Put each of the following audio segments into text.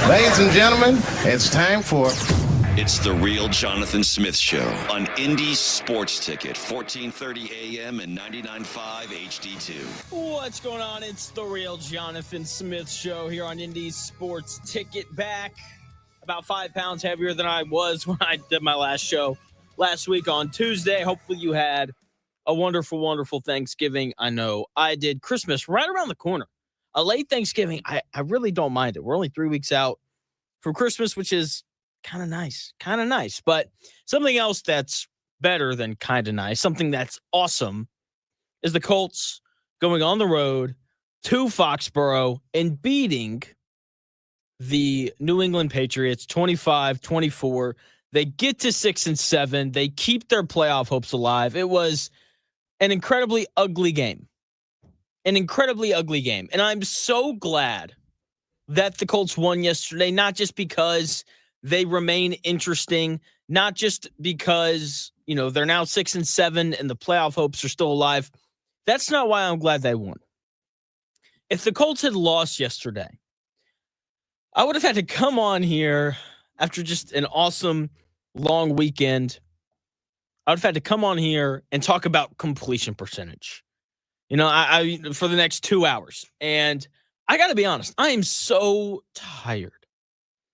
Ladies and gentlemen, it's time for... It's the Real Jonathan Smith Show on Indy Sports Ticket, 1430 AM and 99.5 HD2. What's going on? It's the Real Jonathan Smith Show here on Indy Sports Ticket. Back about 5 pounds heavier than I was when I did my last show last week on Tuesday. Hopefully you had a wonderful, wonderful Thanksgiving. I know I did. Christmas right around the corner. A late Thanksgiving, I really don't mind it. We're only 3 weeks out from Christmas, which is kind of nice. But something else that's better than kind of nice, something that's awesome, is the Colts going on the road to Foxborough and beating the New England Patriots 25-24. They get to 6-7. They keep their playoff hopes alive. It was an incredibly ugly game. And I'm so glad that the Colts won yesterday, not just because they remain interesting, not just because, they're now 6-7 and the playoff hopes are still alive. That's not why I'm glad they won. If the Colts had lost yesterday, I would have had to come on here after just an awesome long weekend. I would have had to come on here and talk about completion percentage. I for the next 2 hours. And I got to be honest, I am so tired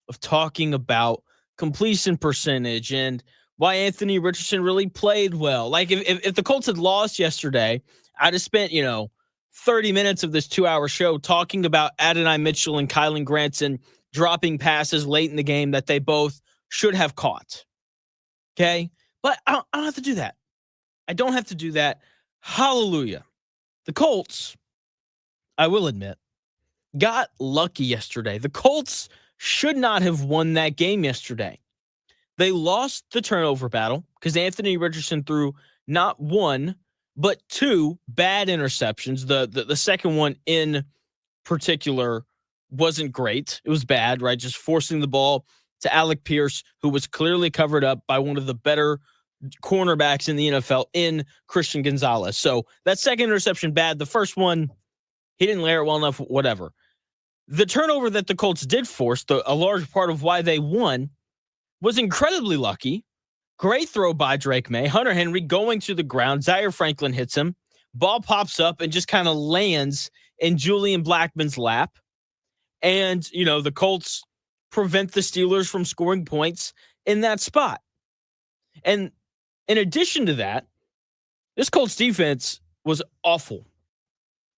of talking about completion percentage and why Anthony Richardson really played well. Like if the Colts had lost yesterday, I'd have spent, 30 minutes of this 2-hour show talking about Adonai Mitchell and Kylan Granson dropping passes late in the game that they both should have caught. Okay? But I don't have to do that. I don't have to do that. Hallelujah. The Colts, I will admit, got lucky yesterday. The Colts should not have won that game yesterday. They lost the turnover battle because Anthony Richardson threw not one, but 2 bad interceptions. The second one in particular wasn't great. It was bad, right? Just forcing the ball to Alec Pierce, who was clearly covered up by one of the better cornerbacks in the NFL in Christian Gonzalez. So that second interception, bad. The first one, he didn't layer it well enough, whatever. The turnover that the Colts did force, a large part of why they won, was incredibly lucky. Great throw by Drake May. Hunter Henry going to the ground. Zaire Franklin hits him. Ball pops up and just kind of lands in Julian Blackmon's lap. And, the Colts prevent the Steelers from scoring points in that spot. And in addition to that, this Colts defense was awful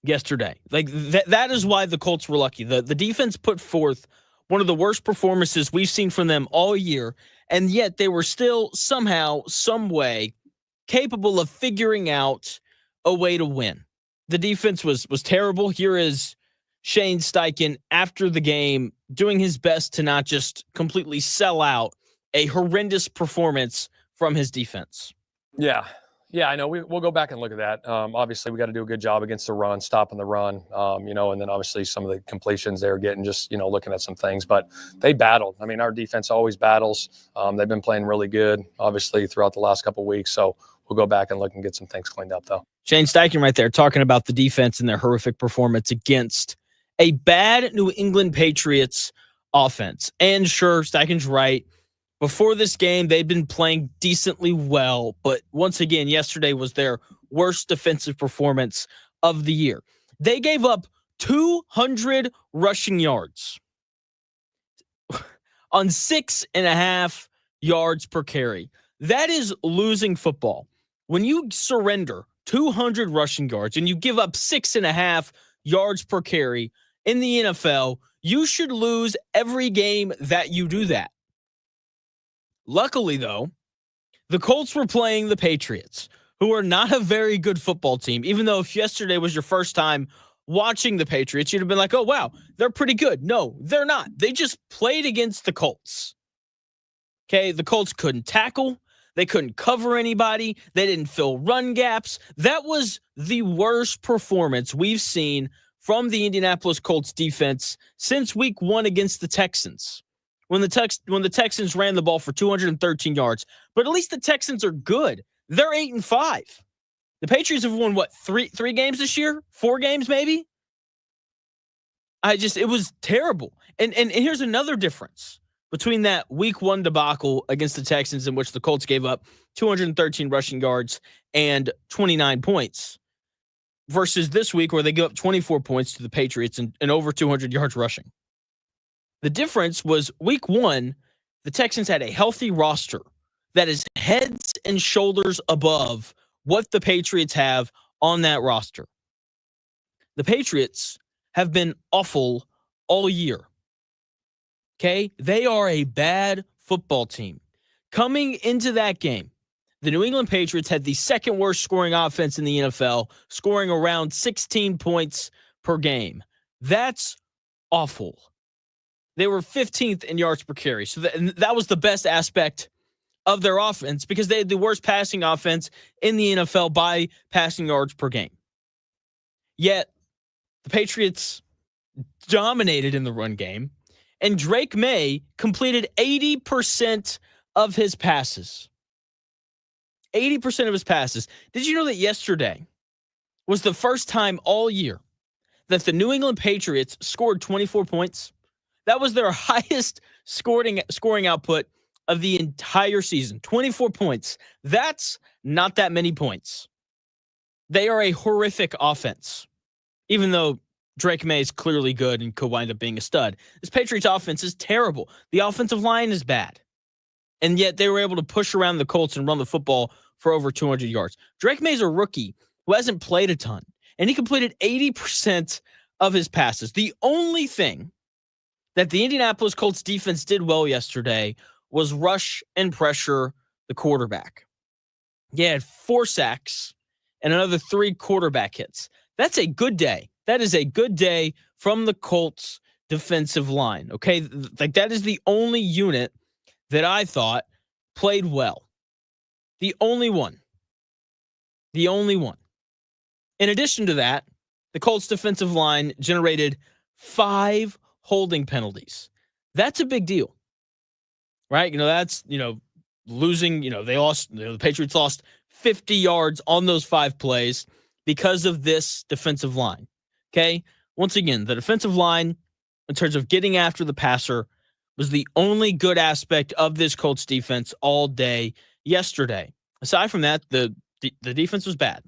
yesterday. Like that is why the Colts were lucky. The defense put forth one of the worst performances we've seen from them all year, and yet they were still somehow, some way capable of figuring out a way to win. The defense was terrible. Here is Shane Steichen after the game doing his best to not just completely sell out a horrendous performance from his defense. Yeah, I know. We'll go back and look at that. Obviously, we got to do a good job against the run, stopping the run, and then obviously some of the completions they were getting, just, looking at some things. But they battled. I mean, our defense always battles. They've been playing really good, obviously, throughout the last couple of weeks. So we'll go back and look and get some things cleaned up, though. Shane Steichen right there talking about the defense and their horrific performance against a bad New England Patriots offense. And sure, Steichen's right. Before this game, they'd been playing decently well, but once again, yesterday was their worst defensive performance of the year. They gave up 200 rushing yards on 6.5 yards per carry. That is losing football. When you surrender 200 rushing yards and you give up 6.5 yards per carry in the NFL, you should lose every game that you do that. Luckily, though, the Colts were playing the Patriots, who are not a very good football team. Even though if yesterday was your first time watching the Patriots, you'd have been like, oh, wow, they're pretty good. No, they're not. They just played against the Colts. Okay, the Colts couldn't tackle. They couldn't cover anybody. They didn't fill run gaps. That was the worst performance we've seen from the Indianapolis Colts defense since week 1 against the Texans. When the Texans ran the ball for 213 yards. But at least the Texans are good. They're 8-5. The Patriots have won, what, three games this year? 4 games, maybe? It was terrible. And here's another difference between that week 1 debacle against the Texans, in which the Colts gave up 213 rushing yards and 29 points, versus this week where they give up 24 points to the Patriots and over 200 yards rushing. The difference was week 1, the Texans had a healthy roster that is heads and shoulders above what the Patriots have on that roster. The Patriots have been awful all year. Okay? They are a bad football team. Coming into that game, the New England Patriots had the second worst scoring offense in the NFL, scoring around 16 points per game. That's awful. They were 15th in yards per carry. So that was the best aspect of their offense, because they had the worst passing offense in the NFL by passing yards per game. Yet, the Patriots dominated in the run game, and Drake May completed 80% of his passes. 80% of his passes. Did you know that yesterday was the first time all year that the New England Patriots scored 24 points? That was their highest scoring output of the entire season. 24 points. That's not that many points. They are a horrific offense, even though Drake May is clearly good and could wind up being a stud. This Patriots offense is terrible. The offensive line is bad. And yet they were able to push around the Colts and run the football for over 200 yards. Drake May is a rookie who hasn't played a ton, and he completed 80% of his passes. The only thing that the Indianapolis Colts defense did well yesterday was rush and pressure the quarterback. He had 4 sacks and another 3 quarterback hits. That's a good day. That is a good day from the Colts defensive line. Okay, like that is the only unit that I thought played well. The only one. The only one. In addition to that, the Colts defensive line generated 5 holding penalties. That's a big deal, right? That's, losing, they lost, the Patriots lost 50 yards on those 5 plays because of this defensive line. Okay. Once again, the defensive line, in terms of getting after the passer, was the only good aspect of this Colts defense all day yesterday. Aside from that, the defense was bad.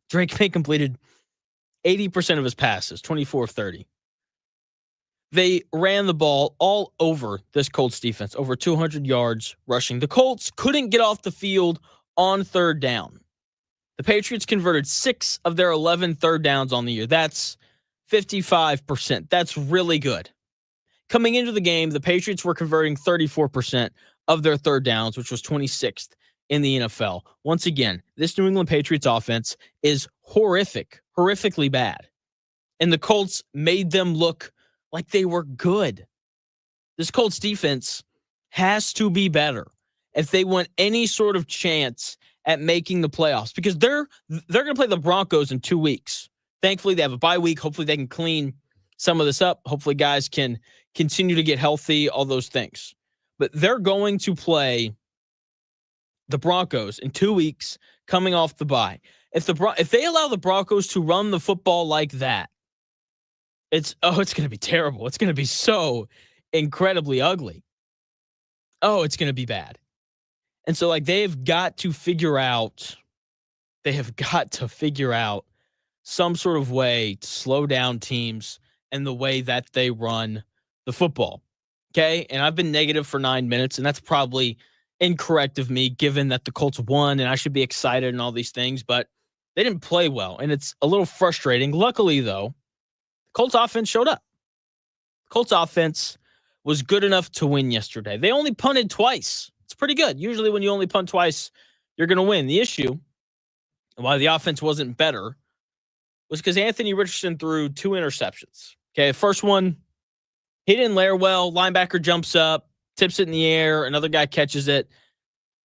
Drake May completed 80% of his passes, 24 of 30. They ran the ball all over this Colts defense, over 200 yards rushing. The Colts couldn't get off the field on third down. The Patriots converted 6 of their 11 third downs on the year. That's 55%. That's really good. Coming into the game, the Patriots were converting 34% of their third downs, which was 26th in the NFL. Once again, this New England Patriots offense is horrifically bad. And the Colts made them look like they were good. This Colts defense has to be better if they want any sort of chance at making the playoffs, because they're going to play the Broncos in 2 weeks. Thankfully, they have a bye week. Hopefully, they can clean some of this up. Hopefully, guys can continue to get healthy, all those things. But they're going to play the Broncos in 2 weeks coming off the bye. If they allow the Broncos to run the football like that, it's going to be terrible. It's going to be so incredibly ugly. Oh, it's going to be bad. And so, they've got to figure out some sort of way to slow down teams and the way that they run the football. Okay? And I've been negative for 9 minutes, and that's probably incorrect of me, given that the Colts won and I should be excited and all these things, but they didn't play well, and it's a little frustrating. Luckily, though, the Colts offense showed up. The Colts offense was good enough to win yesterday. They only punted twice. It's pretty good. Usually when you only punt twice, you're going to win. The issue, why the offense wasn't better, was because Anthony Richardson threw 2 interceptions. Okay, first one, he didn't layer well. Linebacker jumps up, tips it in the air. Another guy catches it.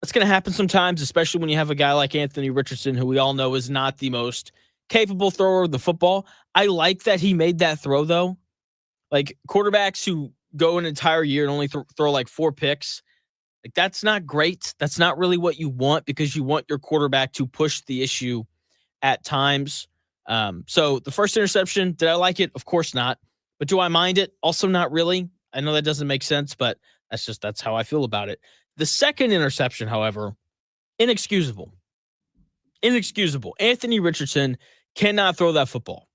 That's going to happen sometimes, especially when you have a guy like Anthony Richardson, who we all know is not the most capable thrower of the football. I like that he made that throw, though. Quarterbacks who go an entire year and only throw 4 picks, that's not great. That's not really what you want, because you want your quarterback to push the issue at times. So the first interception, did I like it? Of course not. But do I mind it? Also not really. I know that doesn't make sense, but that's how I feel about it. The second interception, however, inexcusable. Inexcusable. Anthony Richardson cannot throw that football.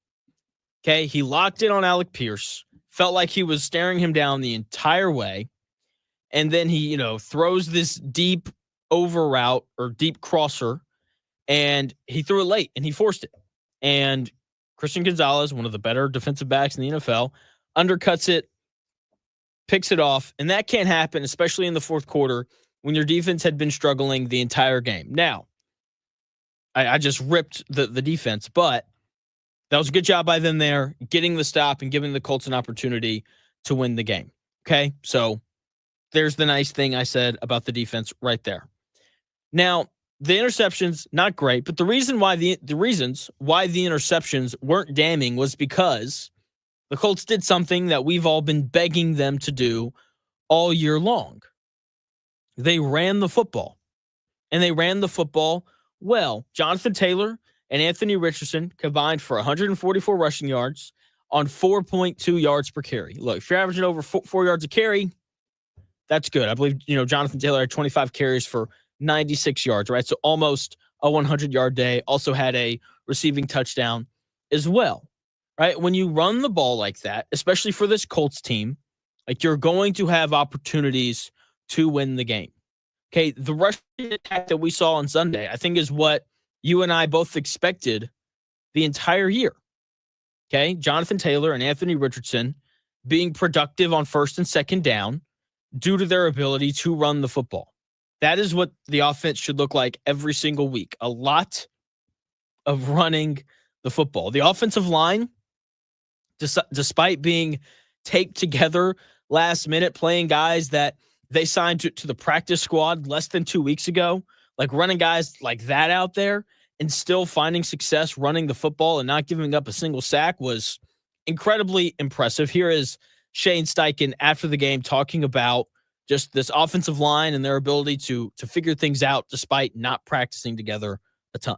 Okay, he locked in on Alec Pierce, felt like he was staring him down the entire way, and then he, throws this deep over route or deep crosser, and he threw it late, and he forced it. And Christian Gonzalez, one of the better defensive backs in the NFL, undercuts it, picks it off, and that can't happen, especially in the fourth quarter when your defense had been struggling the entire game. Now, I just ripped the defense, but that was a good job by them there, getting the stop and giving the Colts an opportunity to win the game. Okay, so there's the nice thing I said about the defense right there. Now, the interceptions, not great, but the reasons why the interceptions weren't damning was because the Colts did something that we've all been begging them to do all year long. They ran the football, and they ran the football well. Jonathan Taylor and Anthony Richardson combined for 144 rushing yards on 4.2 yards per carry. Look, if you're averaging over 4 yards a carry, that's good. I believe, Jonathan Taylor had 25 carries for 96 yards, right? So almost a 100-yard day. Also had a receiving touchdown as well, right? When you run the ball like that, especially for this Colts team, like you're going to have opportunities to win the game. Okay, the rushing attack that we saw on Sunday, I think is what you and I both expected the entire year. Okay, Jonathan Taylor and Anthony Richardson being productive on first and second down due to their ability to run the football. That is what the offense should look like every single week. A lot of running the football. The offensive line, despite being taped together last minute, playing guys that they signed to the practice squad less than 2 weeks ago, like running guys like that out there and still finding success running the football and not giving up a single sack was incredibly impressive. Here is Shane Steichen after the game talking about just this offensive line and their ability to figure things out despite not practicing together a ton.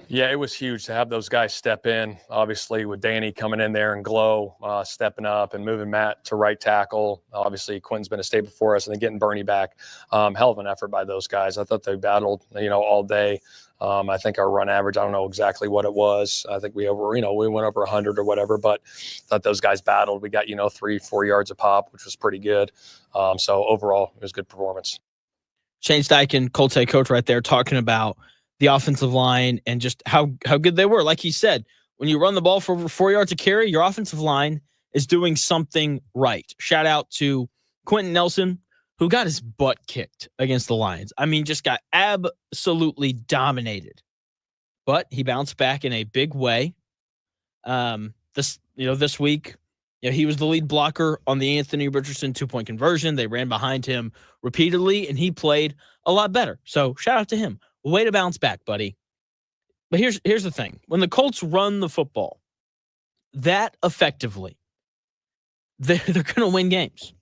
Yeah, it was huge to have those guys step in, obviously, with Danny coming in there and Glow stepping up and moving Matt to right tackle. Obviously, Quentin's been a staple for us, and then getting Bernie back. Hell of an effort by those guys. I thought they battled, all day. I think our run average, I don't know exactly what it was. I think we went over 100 or whatever, but I thought those guys battled. We got, 3-4 yards a pop, which was pretty good. So overall, it was a good performance. Shane Steichen, Colts head coach right there, talking about the offensive line and just how good they were. Like he said, when you run the ball for over 4 yards a carry, your offensive line is doing something right. Shout out to Quentin Nelson, who got his butt kicked against the Lions. I mean, just got absolutely dominated. But he bounced back in a big way. This week, he was the lead blocker on the Anthony Richardson 2-point conversion. They ran behind him repeatedly, and he played a lot better. So shout out to him. Way to bounce back, buddy. But here's the thing. When the Colts run the football that effectively, they're going to win games.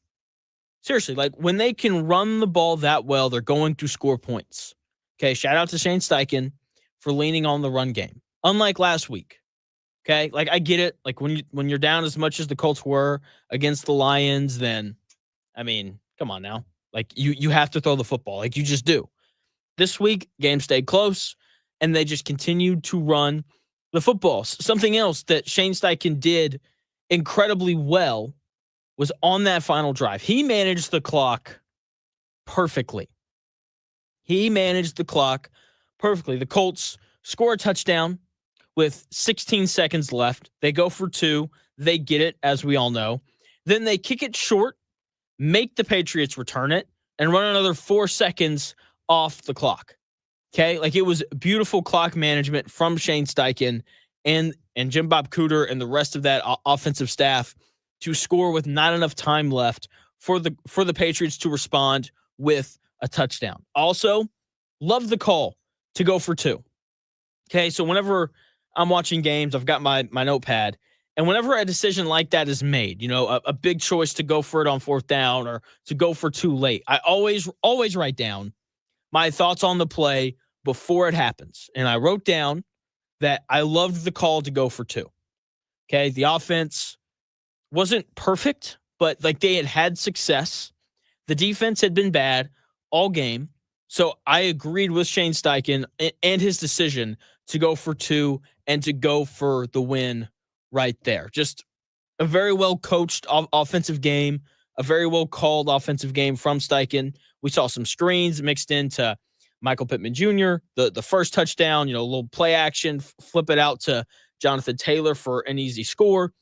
Seriously, like when they can run the ball that well, they're going to score points. Okay, shout out to Shane Steichen for leaning on the run game. Unlike last week. Okay, like I get it. Like when you're down as much as the Colts were against the Lions, then, I mean, come on now. Like you have to throw the football. Like you just do. This week, game stayed close, and they just continued to run the football. Something else that Shane Steichen did incredibly well was on that final drive. He managed the clock perfectly. The Colts score a touchdown with 16 seconds left. They go for 2. They get it, as we all know. Then they kick it short, make the Patriots return it, and run another 4 seconds off the clock. Okay, like it was beautiful clock management from Shane Steichen and Jim Bob Cooter and the rest of that offensive staff to score with not enough time left for the Patriots to respond with a touchdown. Also, love the call to go for 2. Okay, so whenever I'm watching games, I've got my notepad, and whenever a decision like that is made, a big choice to go for it on 4th down or to go for 2 late, I always write down my thoughts on the play before it happens. And I wrote down that I loved the call to go for 2. Okay, the offense wasn't perfect, but like they had success. The defense had been bad all game. So I agreed with Shane Steichen and his decision to go for 2 and to go for the win right there. Just a very well coached offensive game, a very well called offensive game from Steichen. We saw some screens mixed into Michael Pittman Jr., the first touchdown, a little play action, flip it out to Jonathan Taylor for an easy score.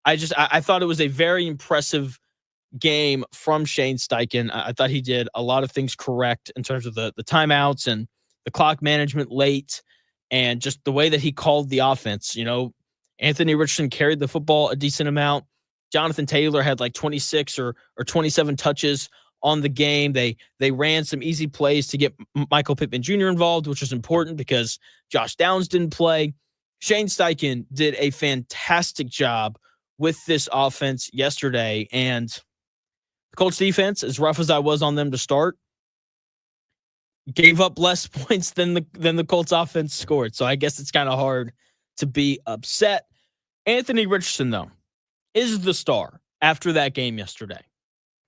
I thought it was a very impressive game from Shane Steichen. I thought he did a lot of things correct in terms of the timeouts and the clock management late and just the way that he called the offense. Anthony Richardson carried the football a decent amount. Jonathan Taylor had like 26 or 27 touches on the game. They ran some easy plays to get Michael Pittman Jr. involved, which was important because Josh Downs didn't play. Shane Steichen did a fantastic job with this offense yesterday, and the Colts defense, as rough as I was on them to start, gave up less points than the Colts offense scored. So I guess it's kind of hard to be upset. Anthony Richardson, though, is the star after that game yesterday.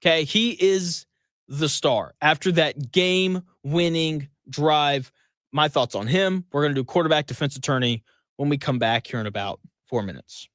Okay, he is the star after that game-winning drive. My thoughts on him. We're going to do quarterback defense attorney when we come back here in about 4 minutes.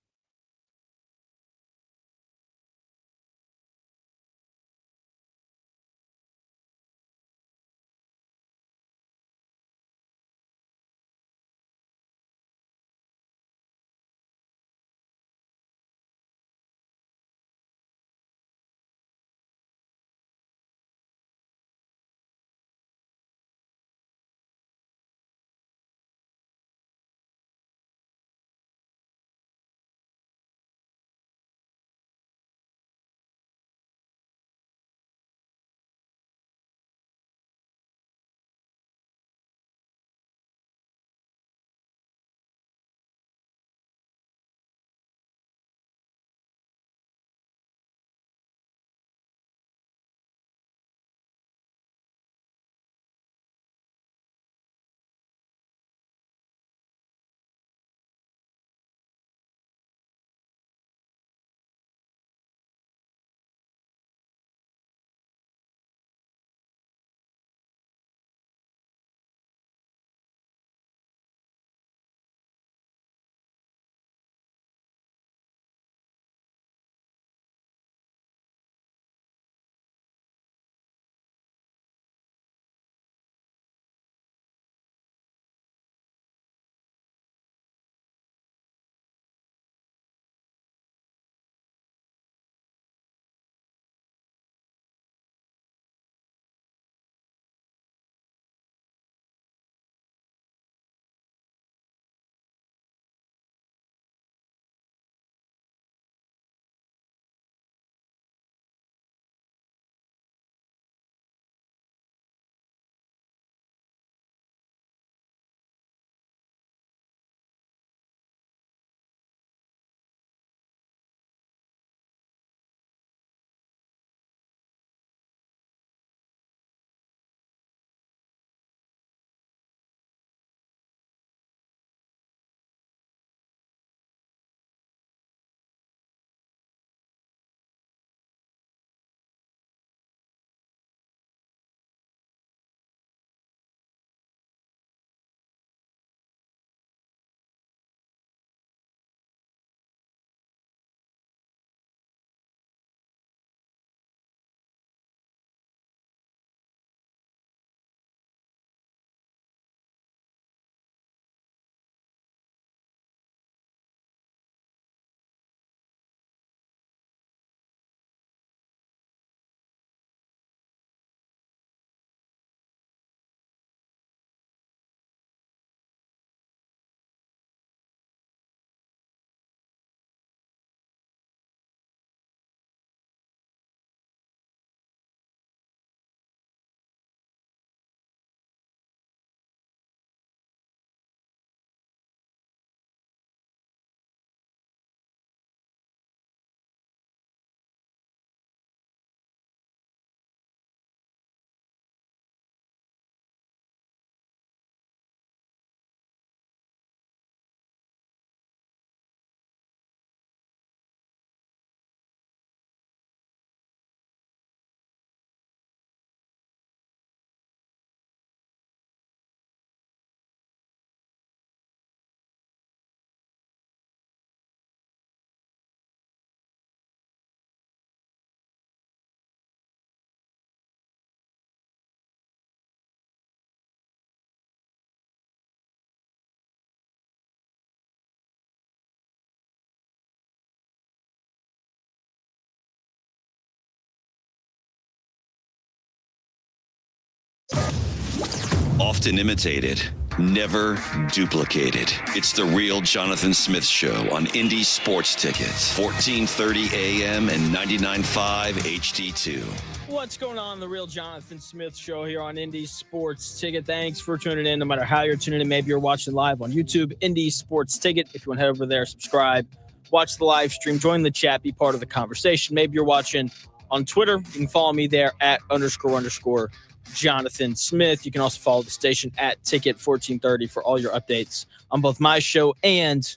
Often imitated, never duplicated. It's the real Jonathan Smith Show on Indy Sports Tickets, 1430 AM and 99.5 HD2. What's going on? The real Jonathan Smith Show here on Indy Sports Ticket. Thanks for tuning in, no matter how you're tuning in. Maybe you're watching live on YouTube, Indy Sports Ticket. If you want to head over there, subscribe, watch the live stream, join the chat, be part of the conversation. Maybe you're watching on Twitter. You can follow me there at __ Jonathan Smith. You can also follow the station at Ticket1430 for all your updates on both my show and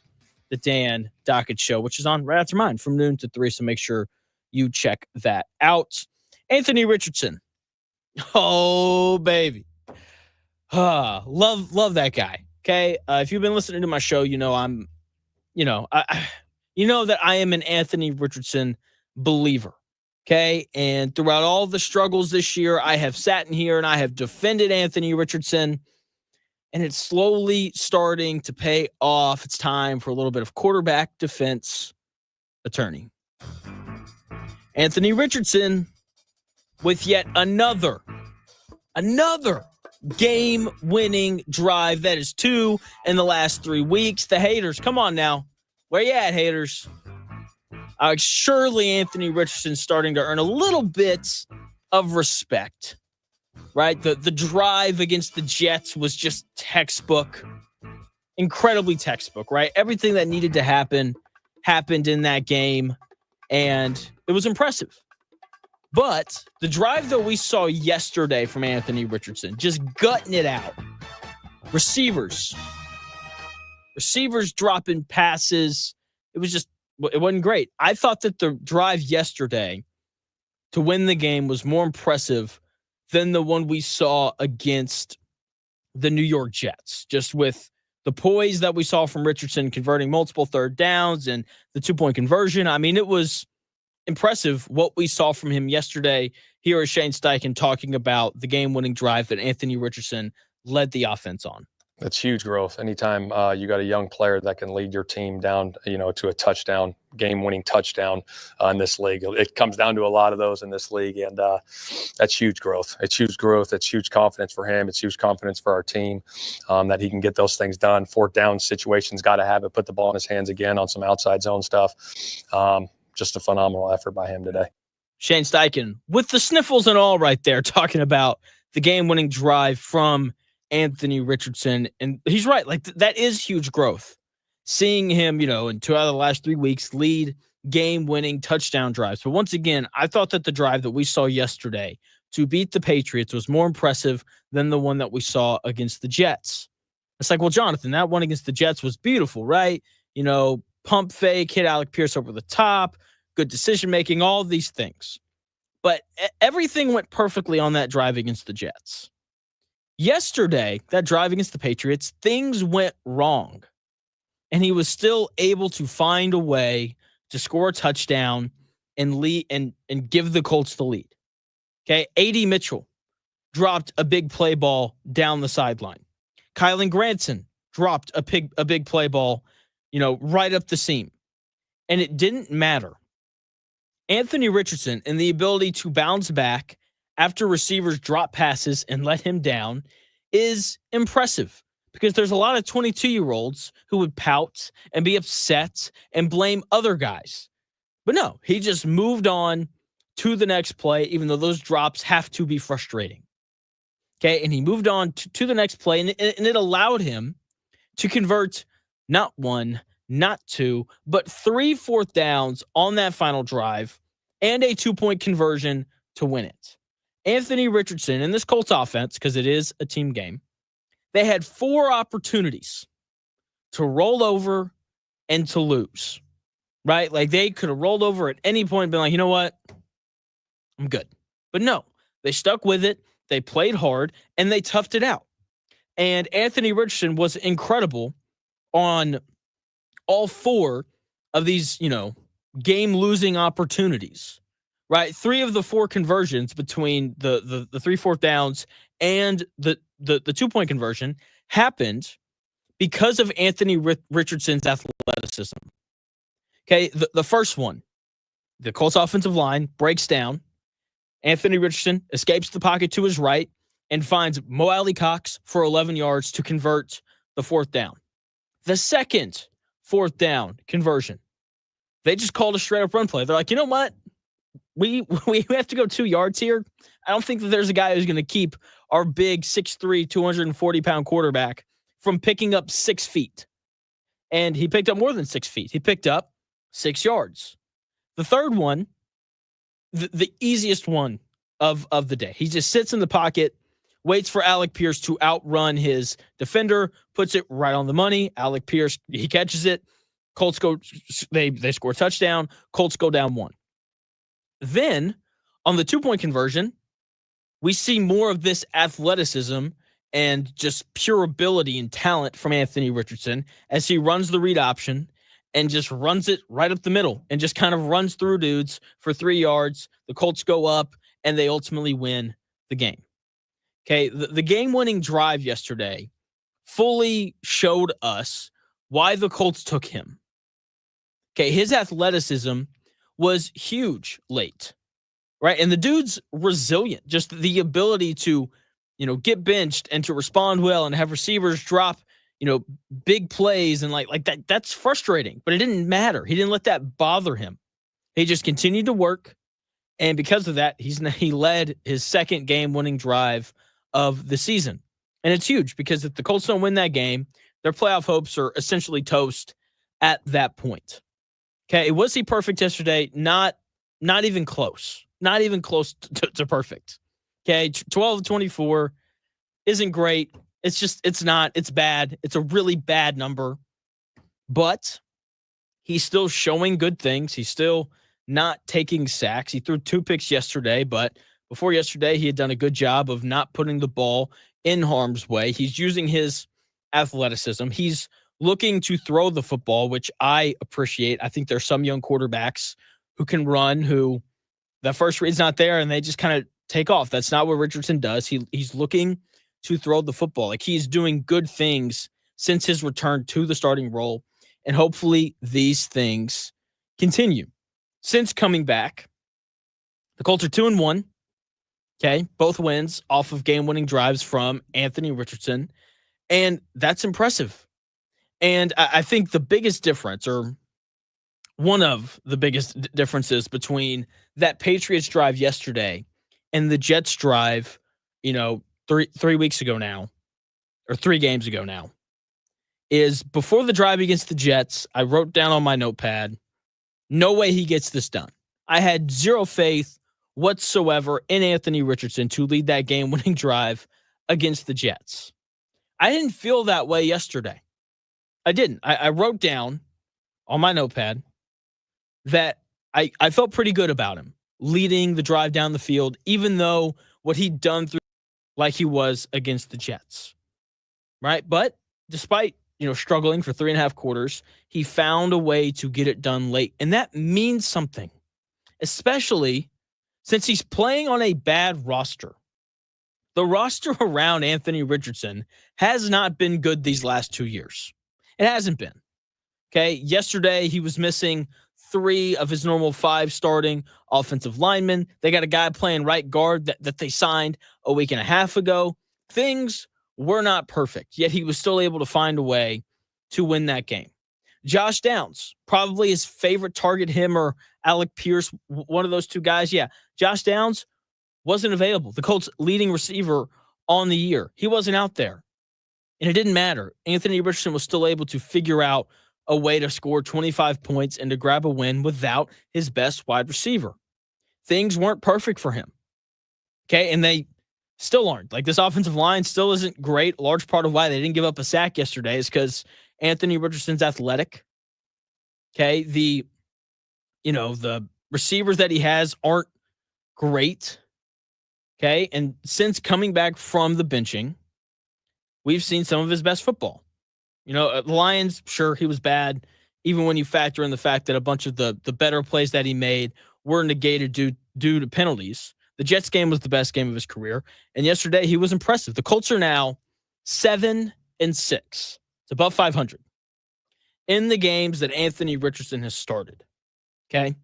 the Dan Dockett Show, which is on right after mine from noon to 3. So make sure you check that out. Anthony Richardson. Oh, baby. Love that guy. Okay. If you've been listening to my show, you know that I am an Anthony Richardson believer. Okay. And throughout all the struggles this year, I have sat in here and I have defended Anthony Richardson, and it's slowly starting to pay off. It's time for a little bit of quarterback defense attorney. Anthony Richardson with yet another game-winning drive. That is 2 in the last 3 weeks. The haters, come on now. Where you at, haters? Surely Anthony Richardson's starting to earn a little bit of respect, right? The drive against the Jets was just textbook, incredibly textbook, right? Everything that needed to happen happened in that game, and it was impressive. But the drive that we saw yesterday from Anthony Richardson, just gutting it out. Receivers dropping passes. It wasn't great. I thought that the drive yesterday to win the game was more impressive than the one we saw against the New York Jets, just with the poise that we saw from Richardson converting multiple third downs and the 2-point conversion. I mean, it was impressive what we saw from him yesterday. Here is Shane Steichen talking about the game-winning drive that Anthony Richardson led the offense on. That's huge growth. Anytime you got a young player that can lead your team down, to a touchdown, game-winning touchdown in this league. It comes down to a lot of those in this league, and that's huge growth. It's huge growth. It's huge confidence for him. It's huge confidence for our team that he can get those things done. 4th down situations, got to have it. Put the ball in his hands again on some outside zone stuff. Just a phenomenal effort by him today. Shane Steichen with the sniffles and all right there, talking about the game-winning drive from Anthony Richardson. And he's right. Like that is huge growth. Seeing him, in 2 out of the last 3 weeks lead game-winning touchdown drives. But once again, I thought that the drive that we saw yesterday to beat the Patriots was more impressive than the one that we saw against the Jets. It's like, well, Jonathan, that one against the Jets was beautiful, right? Pump fake, hit Alec Pierce over the top, good decision-making, all of these things. But everything went perfectly on that drive against the Jets. Yesterday, that drive against the Patriots, things went wrong. And he was still able to find a way to score a touchdown and lead and give the Colts the lead. Okay, A.D. Mitchell dropped a big play ball down the sideline. Kylan Granson dropped a big play ball, right up the seam. And it didn't matter. Anthony Richardson and the ability to bounce back after receivers drop passes and let him down is impressive, because there's a lot of 22-year-olds who would pout and be upset and blame other guys. But no, he just moved on to the next play, even though those drops have to be frustrating. Okay, and he moved on to the next play, and it allowed him to convert not 1, not 2, but 3 4th downs on that final drive and a 2-point conversion to win it. Anthony Richardson in this Colts offense, because it is a team game, they had 4 opportunities to roll over and to lose, right? Like they could have rolled over at any point and been like, you know what? I'm good. But no, they stuck with it. They played hard and they toughed it out. And Anthony Richardson was incredible on all 4 of these, game-losing opportunities, right? 3 of the 4 conversions between the 3 4th downs and the 2-point conversion happened because of Anthony Richardson's athleticism. Okay, the first one, the Colts offensive line breaks down. Anthony Richardson escapes the pocket to his right and finds Mo Alley Cox for 11 yards to convert the fourth down. The second fourth down conversion, they just called a straight up run play. They're like, you know what? We have to go 2 yards here. I don't think that there's a guy who's going to keep our big 6'3", 240-pound quarterback from picking up 6 feet. And he picked up more than 6 feet. He picked up 6 yards. The third one, the easiest one of the day. He just sits in the pocket, waits for Alec Pierce to outrun his defender, puts it right on the money. Alec Pierce, he catches it. Colts go, they score a touchdown. Colts go down 1. Then, on the 2-point conversion, we see more of this athleticism and just pure ability and talent from Anthony Richardson as he runs the read option and just runs it right up the middle and just kind of runs through dudes for 3 yards. The Colts go up, and they ultimately win the game. Okay, the game-winning drive yesterday fully showed us why the Colts took him. Okay, his athleticism was huge late, right? And the dude's resilient, just the ability to, get benched and to respond well and have receivers drop, big plays and like that. That's frustrating, but it didn't matter. He didn't let that bother him. He just continued to work. And because of that, he led his second game-winning drive of the season. And it's huge because if the Colts don't win that game, their playoff hopes are essentially toast at that point. Okay, was he perfect yesterday? Not even close. Not even close to perfect. Okay, 12-24 isn't great. It's not. It's bad. It's a really bad number. But he's still showing good things. He's still not taking sacks. He threw 2 picks yesterday, but before yesterday, he had done a good job of not putting the ball in harm's way. He's using his athleticism. He's looking to throw the football, which I appreciate. I think there's some young quarterbacks who can run, who the first read's not there, and they just kind of take off. That's not what Richardson does. He's looking to throw the football. Like, he's doing good things since his return to the starting role, and hopefully these things continue. Since coming back, the Colts are 2-1. Okay, both wins off of game-winning drives from Anthony Richardson, and that's impressive. And I think the biggest difference, or one of the biggest differences between that Patriots drive yesterday and the Jets drive, 3 weeks ago now, or 3 games ago now, is before the drive against the Jets, I wrote down on my notepad, no way he gets this done. I had zero faith whatsoever in Anthony Richardson to lead that game-winning drive against the Jets. I didn't feel that way yesterday. I didn't. I wrote down on my notepad that I felt pretty good about him leading the drive down the field, even though what he'd done through like he was against the Jets. Right? But despite, struggling for 3.5 quarters, he found a way to get it done late. And that means something, especially since he's playing on a bad roster. The roster around Anthony Richardson has not been good these last 2 years. It hasn't been. Okay, yesterday he was missing 3 of his normal 5 starting offensive linemen. They got a guy playing right guard that they signed a week and a half ago. Things were not perfect, yet he was still able to find a way to win that game. Josh Downs, probably his favorite target, him or Alec Pierce, one of those 2 guys. Yeah, Josh Downs wasn't available. The Colts' leading receiver on the year. He wasn't out there. And it didn't matter. Anthony Richardson was still able to figure out a way to score 25 points and to grab a win without his best wide receiver. Things weren't perfect for him. Okay, and they still aren't. Like, this offensive line still isn't great. A large part of why they didn't give up a sack yesterday is because Anthony Richardson's athletic. Okay, the receivers that he has aren't great. Okay, and since coming back from the benching, we've seen some of his best football. The Lions, sure, he was bad, even when you factor in the fact that a bunch of the better plays that he made were negated due to penalties. The Jets game was the best game of his career, and yesterday he was impressive. The Colts are now 7-6. It's above 500 in the games that Anthony Richardson has started. Okay,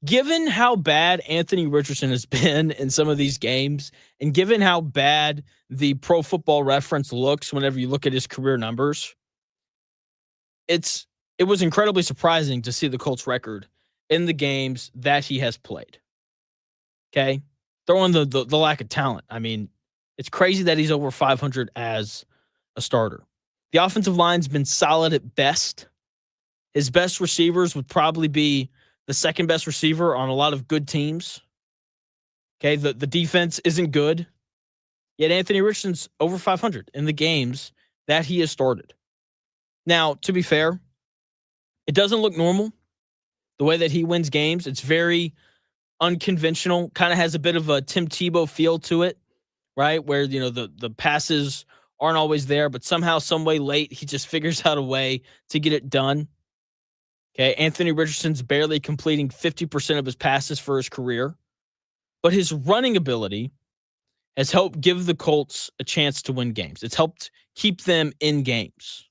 given how bad Anthony Richardson has been in some of these games, and given how bad the Pro Football Reference looks whenever you look at his career numbers, it was incredibly surprising to see the Colts record in the games that he has played. Okay? Throwing the lack of talent. I mean, it's crazy that he's over 500 as a starter. The offensive line's been solid at best. His best receivers would probably be the second best receiver on a lot of good teams. Okay, the defense isn't good. Yet Anthony Richardson's over 500 in the games that he has started. Now, to be fair, it doesn't look normal the way that he wins games. It's very unconventional, kind of has a bit of a Tim Tebow feel to it, right? Where, you know, the passes aren't always there, but somehow, some way late, he just figures out a way to get it done. Okay, Anthony Richardson's barely completing 50% of his passes for his career, but his running ability has helped give the Colts a chance to win games. It's helped keep them in games,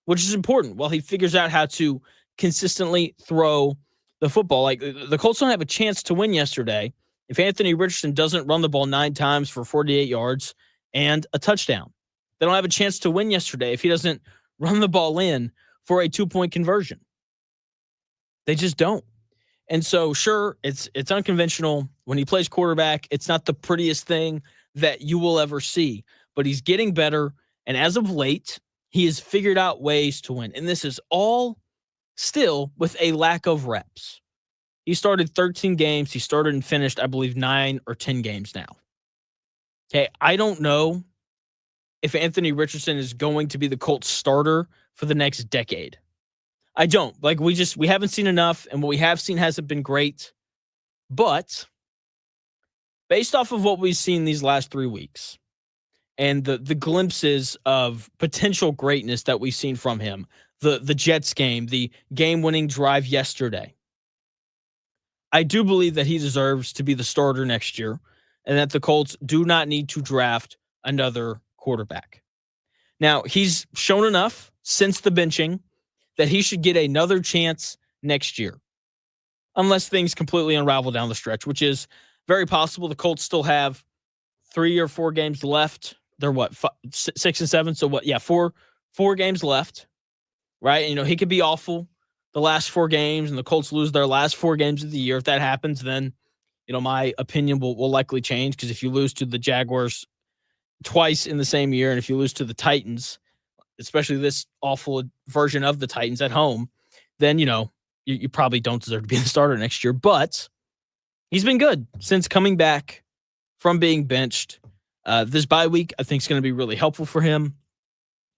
which is important while he figures out how to consistently throw the football. Like, the Colts don't have a chance to win yesterday if Anthony Richardson doesn't run the ball 9 times for 48 yards and a touchdown. They don't have a chance to win yesterday if he doesn't run the ball in for a 2-point conversion. They just don't. And so, sure, it's unconventional. When he plays quarterback, it's not the prettiest thing that you will ever see, but he's getting better. And as of late, he has figured out ways to win. And this is all still with a lack of reps. He started 13 games. He started and finished, I believe, 9 or 10 games now. Okay, I don't know if Anthony Richardson is going to be the Colts starter for the next decade. I don't. Like, we haven't seen enough, and what we have seen hasn't been great. But based off of what we've seen these last 3 weeks and the glimpses of potential greatness that we've seen from him, the Jets game, the game-winning drive yesterday, I do believe that he deserves to be the starter next year and that the Colts do not need to draft another quarterback. Now, he's shown enough since the benching that he should get another chance next year, unless things completely unravel down the stretch, which is very possible. The Colts still have 3 or 4 games left. They're what, 6 and 7? So what? Yeah, four games left, right? And, you know, he could be awful the last 4 games, and the Colts lose their last 4 games of the year. If that happens, then, you know, my opinion will likely change, because if you lose to the Jaguars twice in the same year, and if you lose to the Titans, especially this awful version of the Titans at home, then, you know, you probably don't deserve to be the starter next year. But he's been good since coming back from being benched. This bye week, I think, is going to be really helpful for him.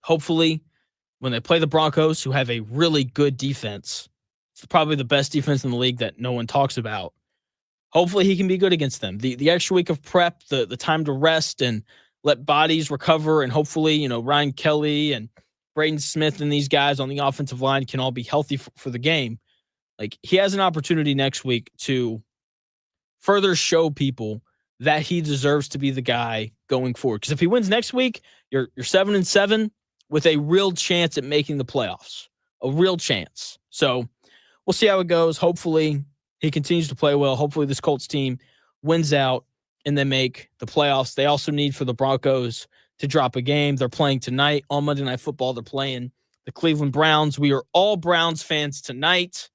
Hopefully, when they play the Broncos, who have a really good defense, it's probably the best defense in the league that no one talks about. Hopefully, he can be good against them. The extra week of prep, the time to rest and let bodies recover, and hopefully, you know, Ryan Kelly and Braden Smith and these guys on the offensive line can all be healthy for the game. Like, he has an opportunity next week to further show people that he deserves to be the guy going forward. Because if he wins next week, you're 7-7 with a real chance at making the playoffs. A real chance. So we'll see how it goes. Hopefully he continues to play well. Hopefully this Colts team wins out and then make the playoffs. They also need for the Broncos to drop a game. They're playing tonight on Monday Night Football. They're playing the Cleveland Browns. We are all Browns fans tonight.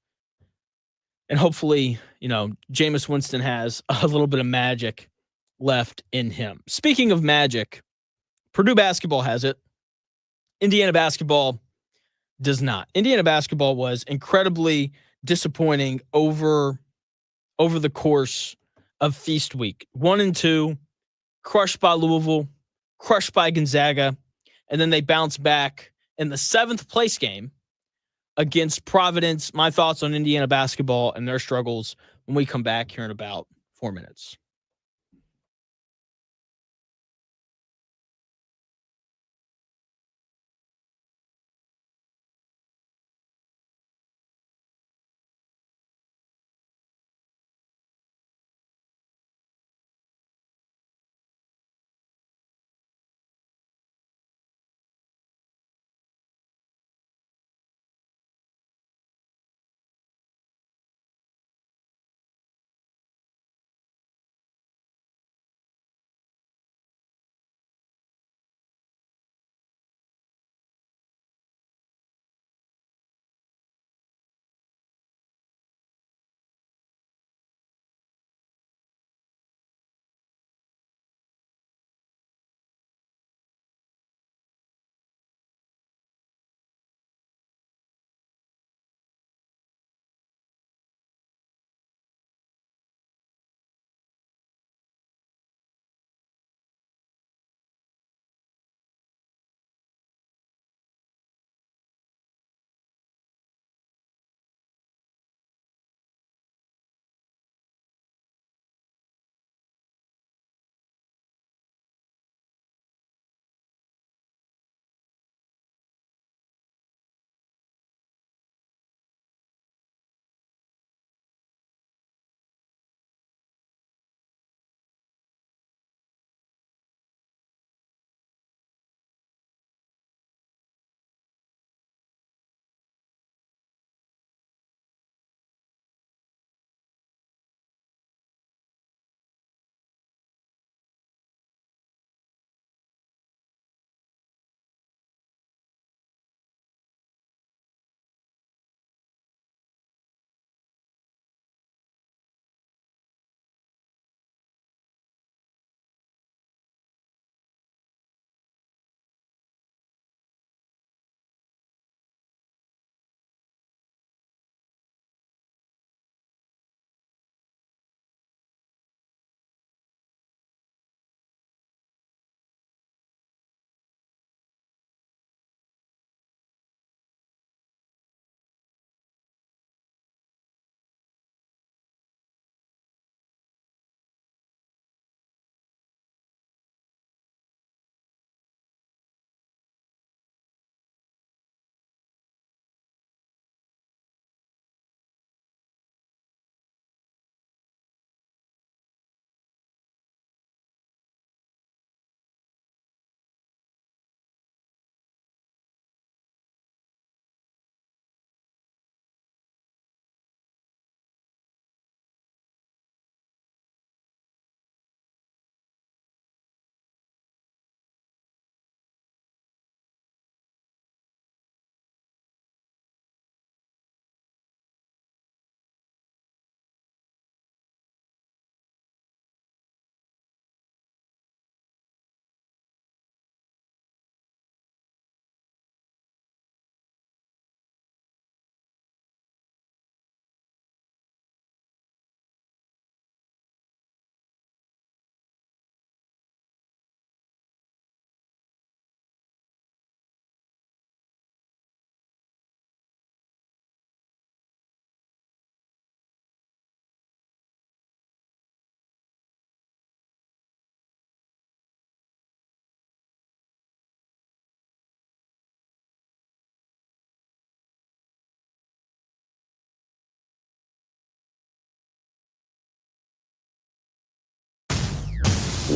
And hopefully, you know, Jameis Winston has a little bit of magic left in him. Speaking of magic, Purdue basketball has it. Indiana basketball does not. Indiana basketball was incredibly disappointing over the course of Feast Week. 1-2, crushed by Louisville, crushed by Gonzaga, and then they bounced back in the 7th place game against Providence. My thoughts on Indiana basketball and their struggles when we come back here in about 4 minutes.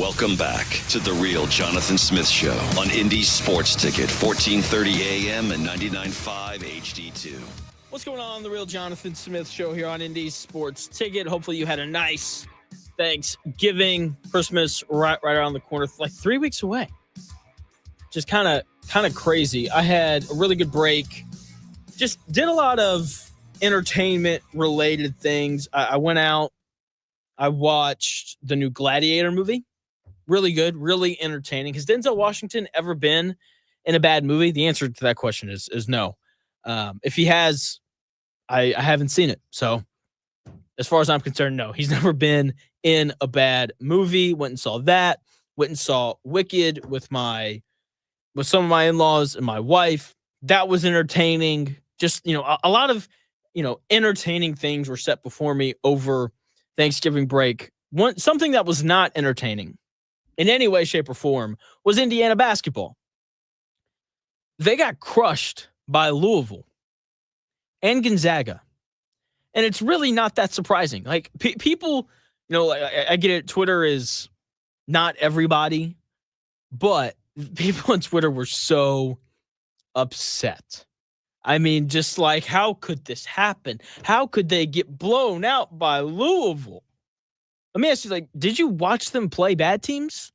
Welcome back to the real Jonathan Smith Show on Indy Sports Ticket, 1430 AM and 99.5 HD2. What's going on? The real Jonathan Smith Show here on Indy Sports Ticket. Hopefully you had a nice Thanksgiving, Christmas right around the corner, like 3 weeks away. Just kind of crazy. I had a really good break. Just did a lot of entertainment-related things. I went out. I watched the new Gladiator movie. Really good, really entertaining. Has Denzel Washington ever been in a bad movie? The answer to that question is no. If he has, I haven't seen it. So as far as I'm concerned, no. He's never been in a bad movie. Went and saw that. Went and saw Wicked with some of my in-laws and my wife. That was entertaining. Just, a lot of, entertaining things were set before me over Thanksgiving break. Something that was not entertaining in any way, shape, or form was Indiana basketball. They got crushed by Louisville and Gonzaga. And it's really not that surprising. Like, people, I get it. Twitter is not everybody, but people on Twitter were so upset. I mean, just like, how could this happen? How could they get blown out by Louisville? Let me ask you, did you watch them play bad teams?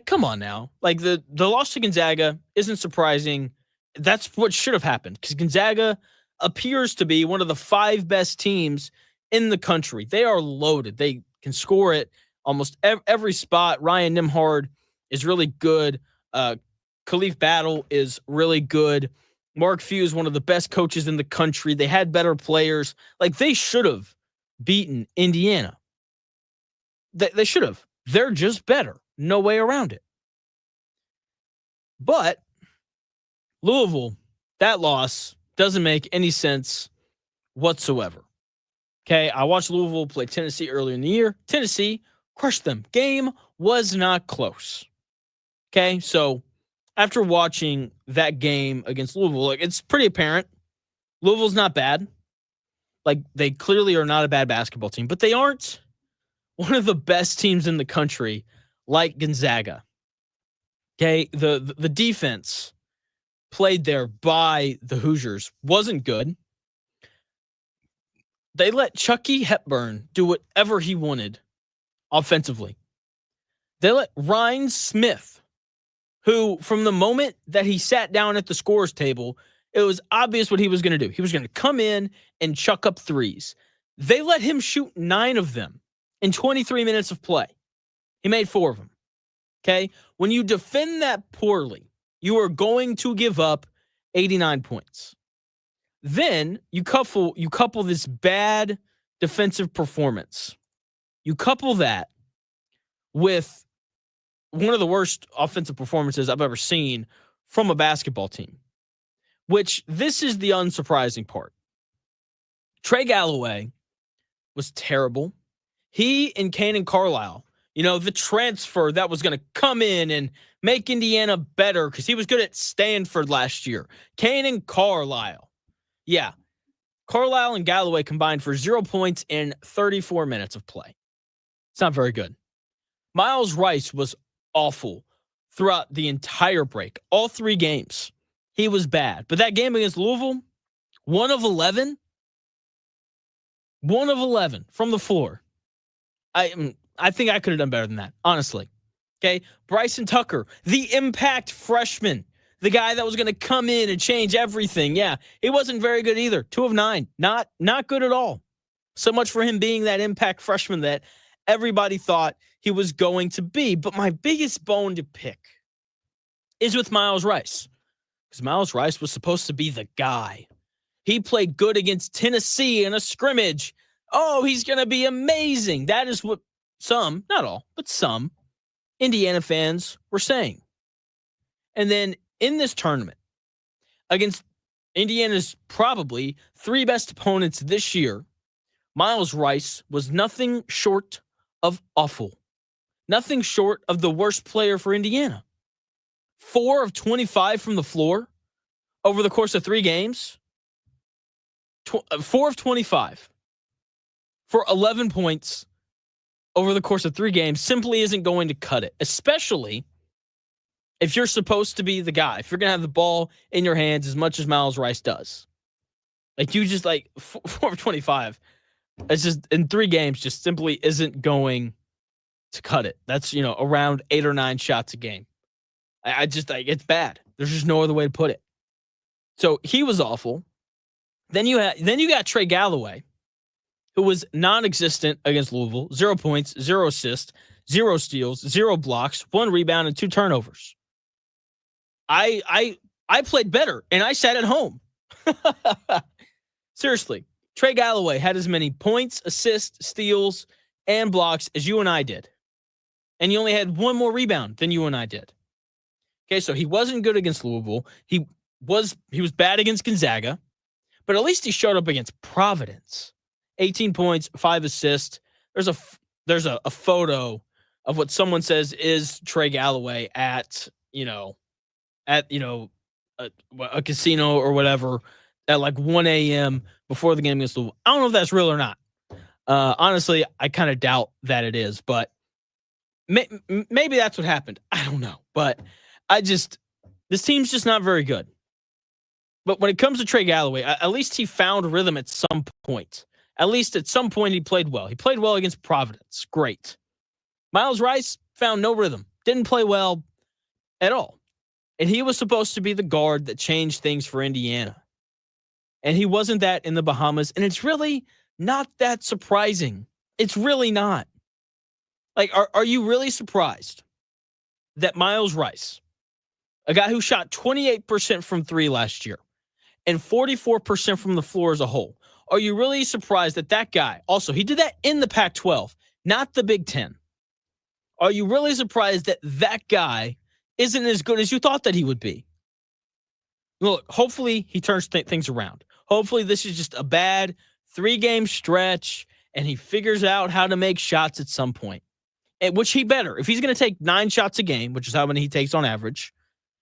Come on now. The loss to Gonzaga isn't surprising. That's what should have happened, because Gonzaga appears to be one of the 5 best teams in the country. They are loaded. They can score at almost every spot. Ryan Nimhard is really good. Khalif Battle is really good. Mark Few is one of the best coaches in the country. They had better players. They should have beaten Indiana. They should have. They're just better. No way around it. But Louisville, that loss doesn't make any sense whatsoever. Okay, I watched Louisville play Tennessee earlier in the year. Tennessee crushed them. Game was not close. Okay, so after watching that game against Louisville, it's pretty apparent Louisville's not bad. They clearly are not a bad basketball team, but they aren't one of the best teams in the country like Gonzaga. Okay, the defense played there by the Hoosiers wasn't good. They let Chucky Hepburn do whatever he wanted offensively. They let Ryan Smith, who from the moment that he sat down at the scorer's table, it was obvious what he was going to do. He was going to come in and chuck up threes. They let him shoot 9 of them in 23 minutes of play. He made 4 of them. Okay? When you defend that poorly, you are going to give up 89 points. Then you couple this bad defensive performance. You couple that with one of the worst offensive performances I've ever seen from a basketball team, which this is the unsurprising part. Trey Galloway was terrible. He and Kanan Carlisle, the transfer that was going to come in and make Indiana better because he was good at Stanford last year. Kanan Carlisle. Yeah. Carlisle and Galloway combined for 0 points in 34 minutes of play. It's not very good. Miles Rice was awful throughout the entire break. All 3 games. He was bad. But that game against Louisville, 1 of 11. 1 of 11 from the floor. I think I could have done better than that, honestly. Okay? Bryson Tucker, the impact freshman, the guy that was going to come in and change everything. Yeah, he wasn't very good either. 2 of 9. Not good at all. So much for him being that impact freshman that everybody thought he was going to be. But my biggest bone to pick is with Miles Rice. Because Miles Rice was supposed to be the guy. He played good against Tennessee in a scrimmage. Oh, he's going to be amazing. That is what some, not all, but some Indiana fans were saying. And then in this tournament, against Indiana's probably 3 best opponents this year, Miles Rice was nothing short of awful. Nothing short of the worst player for Indiana. 4 of 25 from the floor over the course of 3 games. 4 of 25 for 11 points, over the course of 3 games simply isn't going to cut it, especially if you're supposed to be the guy, if you're going to have the ball in your hands as much as Miles Rice does. Like, you just 4 of 25. It's just in 3 games just simply isn't going to cut it. That's, around 8 or 9 shots a game. I just it's bad. There's just no other way to put it. So he was awful. Then you got Trey Galloway, who was non-existent against Louisville. 0 points, 0 assists, 0 steals, 0 blocks, 1 rebound, and 2 turnovers. I played better, and I sat at home. Seriously, Trey Galloway had as many points, assists, steals, and blocks as you and I did. And he only had 1 more rebound than you and I did. Okay, so he wasn't good against Louisville. He was bad against Gonzaga, but at least he showed up against Providence. 18 points, 5 assists. There's a photo of what someone says is Trey Galloway at a casino or whatever at like 1 a.m. before the game against Louisville. I don't know if that's real or not. Honestly, I kind of doubt that it is, but maybe that's what happened. I don't know, but this team's just not very good. But when it comes to Trey Galloway, at least he found rhythm at some point. At least at some point he played well. He played well against Providence. Great. Miles Rice found no rhythm. Didn't play well at all. And he was supposed to be the guard that changed things for Indiana. And he wasn't that in the Bahamas. And it's really not that surprising. It's really not. Like, are you really surprised that Miles Rice, a guy who shot 28% from 3 last year and 44% from the floor as a whole, are you really surprised that guy, also, he did that in the Pac-12, not the Big Ten. Are you really surprised that guy isn't as good as you thought that he would be? Look, hopefully he turns things around. Hopefully this is just a bad 3-game stretch and he figures out how to make shots at some point. Which he better. If he's going to take 9 shots a game, which is how many he takes on average,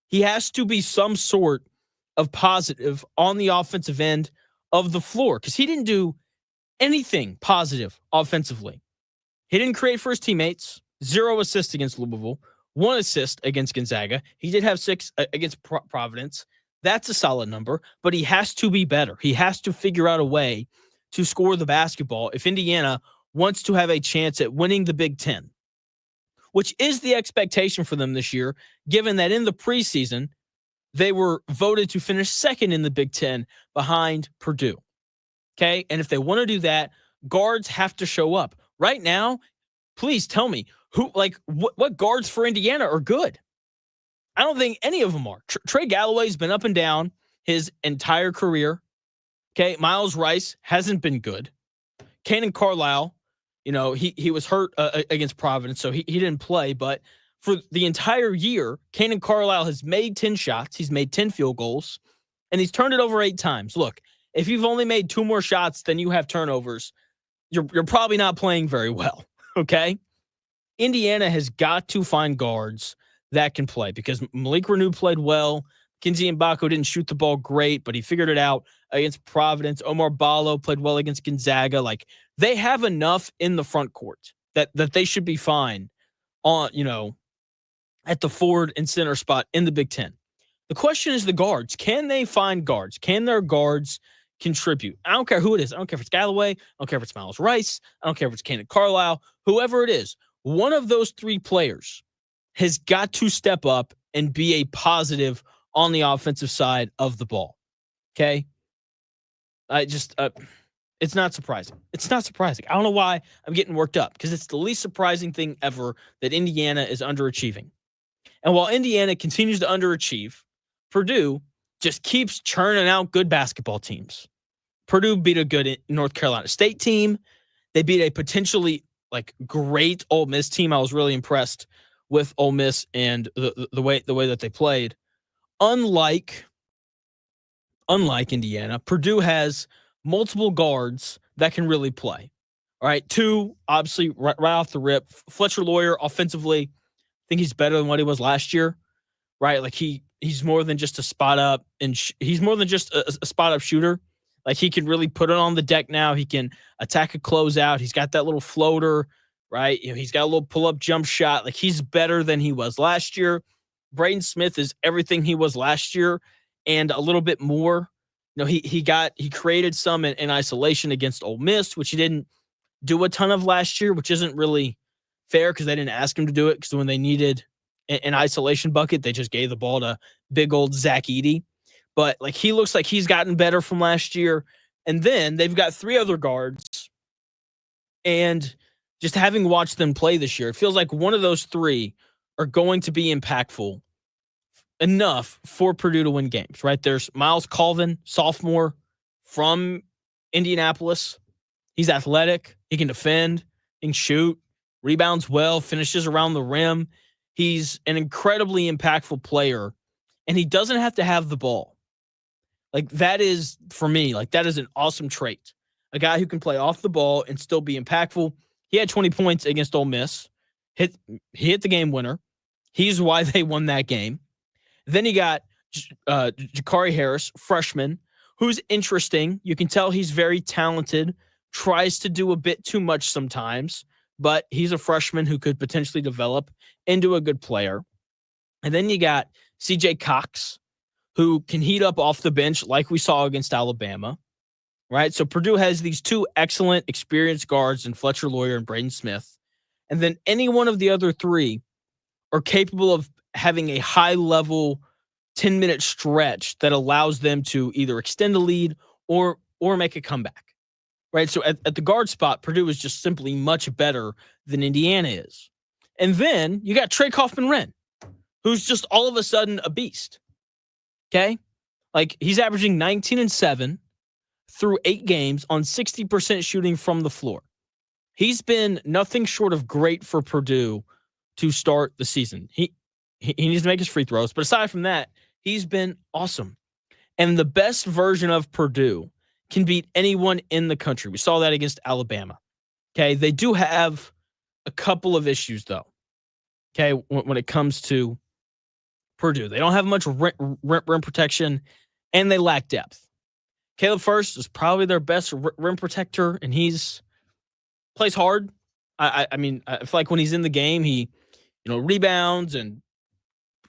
he has to be some sort of positive on the offensive end of the floor, because he didn't do anything positive offensively. He didn't create for his teammates. 0 assists against Louisville. 1 assist against Gonzaga. He did have 6 against Providence. That's a solid number, but he has to be better. He has to figure out a way to score the basketball if Indiana wants to have a chance at winning the Big Ten, which is the expectation for them this year, given that in the preseason, they were voted to finish 2nd in the Big Ten behind Purdue. Okay? And if they want to do that, guards have to show up. Right now, please tell me, what guards for Indiana are good? I don't think any of them are. Trey Galloway's been up and down his entire career. Okay? Miles Rice hasn't been good. Kanan Carlisle, he was hurt against Providence, so he didn't play. But for the entire year, Kanan Carlisle has made 10 shots. He's made 10 field goals, and he's turned it over 8 times. Look, if you've only made 2 more shots than you have turnovers, you're probably not playing very well, okay? Indiana has got to find guards that can play, because Malik Renew played well. Kinsey Mbako didn't shoot the ball great, but he figured it out against Providence. Omar Ballo played well against Gonzaga. Like, they have enough in the front court that they should be fine on, at the forward and center spot in the Big Ten. The question is the guards. Can they find guards? Can their guards contribute? I don't care who it is. I don't care if it's Galloway. I don't care if it's Miles Rice. I don't care if it's Kanan Carlisle. Whoever it is, one of those 3 players has got to step up and be a positive on the offensive side of the ball. Okay? It's not surprising. It's not surprising. I don't know why I'm getting worked up, because it's the least surprising thing ever that Indiana is underachieving. And while Indiana continues to underachieve, Purdue just keeps churning out good basketball teams. Purdue beat a good North Carolina State team. They beat a potentially great Ole Miss team. I was really impressed with Ole Miss and the way that they played. Unlike Indiana, Purdue has multiple guards that can really play. All right, 2, obviously, right off the rip. Fletcher Lawyer, offensively, I think he's better than what he was last year, right? Like, he's more than just a spot up, and he's more than just a spot up shooter. Like, he can really put it on the deck now. He can attack a closeout. He's got that little floater, right? He's got a little pull-up jump shot. Like, he's better than he was last year. Braden Smith is everything he was last year and a little bit more. He created some in isolation against Ole Miss, which he didn't do a ton of last year, which isn't really fair because they didn't ask him to do it, because when they needed an isolation bucket, they just gave the ball to big old Zach Edey. But like, he looks like he's gotten better from last year. And then they've got 3 other guards. And just having watched them play this year, it feels like one of those 3 are going to be impactful enough for Purdue to win games, right? There's Miles Colvin, sophomore from Indianapolis. He's athletic. He can defend. He can shoot. Rebounds well. Finishes around the rim. He's an incredibly impactful player, and he doesn't have to have the ball. Like, that is, for me, like, that is an awesome trait. A guy who can play off the ball and still be impactful. He had 20 points against Ole Miss. He hit the game winner. He's why they won that game. Then you got Jakari Harris, freshman, who's interesting. You can tell he's very talented, tries to do a bit too much sometimes, but he's a freshman who could potentially develop into a good player. And then you got CJ Cox, who can heat up off the bench like we saw against Alabama, right? So Purdue has these 2 excellent, experienced guards in Fletcher Loyer and Braden Smith. And then any one of the other 3 are capable of having a high-level 10-minute stretch that allows them to either extend a lead or make a comeback, right? So at the guard spot, Purdue is just simply much better than Indiana is. And then you got Trey Kaufman-Renn, who's just all of a sudden a beast, okay? Like, he's averaging 19 and 7 through 8 games on 60% shooting from the floor. He's been nothing short of great for Purdue to start the season. He needs to make his free throws, but aside from that, he's been awesome. And the best version of Purdue can beat anyone in the country. We saw that against Alabama. Okay, they do have a couple of issues, though. Okay, when it comes to Purdue, they don't have much rim protection, and they lack depth. Caleb Furst is probably their best rim protector, and plays hard. I mean, I feel like when he's in the game, he rebounds and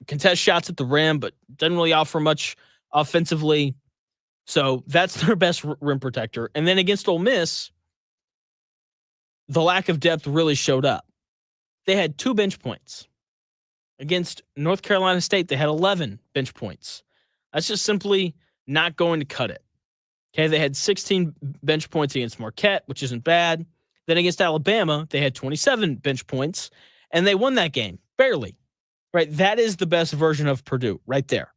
contest shots at the rim, but doesn't really offer much offensively. So that's their best rim protector. And then against Ole Miss, the lack of depth really showed up. They had 2 bench points. Against North Carolina State, they had 11 bench points. That's just simply not going to cut it. Okay, they had 16 bench points against Marquette, which isn't bad. Then against Alabama, they had 27 bench points, and they won that game, barely. Right, that is the best version of Purdue right there.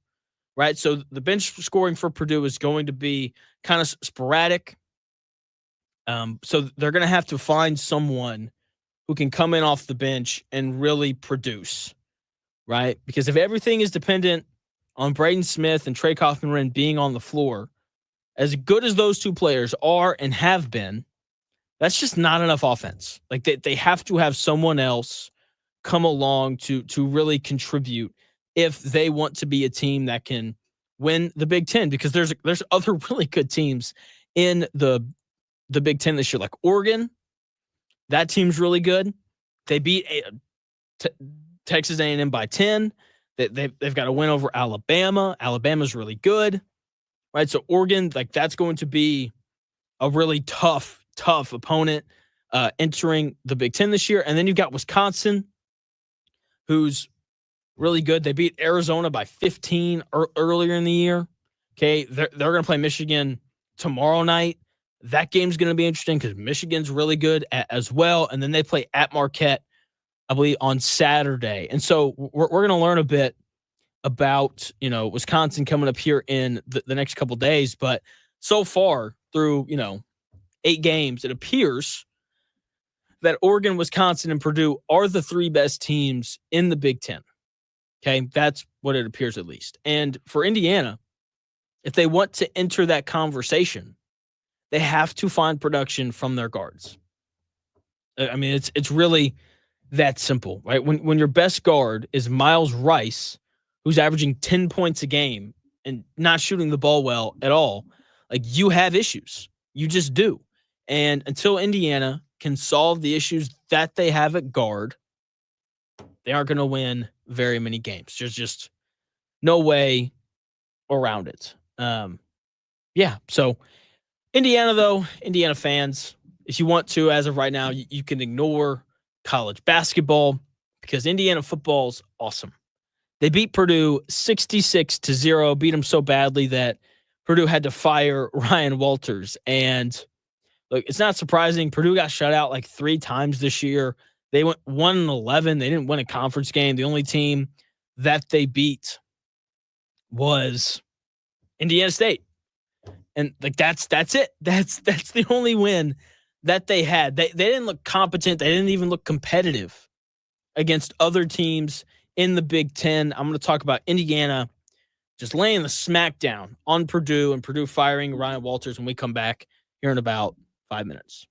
Right, so the bench scoring for Purdue is going to be kind of sporadic. So they're going to have to find someone who can come in off the bench and really produce, right? Because if everything is dependent on Braden Smith and Trey Kaufman-Renn being on the floor, as good as those 2 players are and have been, that's just not enough offense. Like, they have to have someone else come along to really contribute if they want to be a team that can win the Big Ten, because there's other really good teams in the Big Ten this year, like Oregon. That team's really good. They beat Texas A&M by 10. They've got a win over Alabama. Alabama's really good, right? So Oregon, like, that's going to be a really tough opponent entering the Big Ten this year. And then you've got Wisconsin, who's really good. They beat Arizona by 15 earlier in the year. Okay, they're going to play Michigan tomorrow night. That game's going to be interesting because Michigan's really good as well. And then they play at Marquette, I believe, on Saturday. And so we're going to learn a bit about, Wisconsin coming up here in the next couple of days. But so far through, 8 games, it appears that Oregon, Wisconsin, and Purdue are the 3 best teams in the Big Ten. Okay, that's what it appears, at least. And for Indiana, if they want to enter that conversation, they have to find production from their guards. I mean, it's really that simple, right? When your best guard is Miles Rice, who's averaging 10 points a game and not shooting the ball well at all, like, you have issues. You just do. And until Indiana can solve the issues that they have at guard, they aren't going to win very many games. There's just no way around it. Yeah. So Indiana, though, Indiana fans, if you want to, as of right now, you can ignore college basketball because Indiana football is awesome. They beat Purdue 66-0, beat them so badly that Purdue had to fire Ryan Walters. And look, it's not surprising. Purdue got shut out like 3 times this year. They went 1-11. They didn't win a conference game. The only team that they beat was Indiana State. And like that's it. That's the only win that they had. They didn't look competent. They didn't even look competitive against other teams in the Big Ten. I'm going to talk about Indiana just laying the smackdown on Purdue and Purdue firing Ryan Walters when we come back here in about 5 minutes.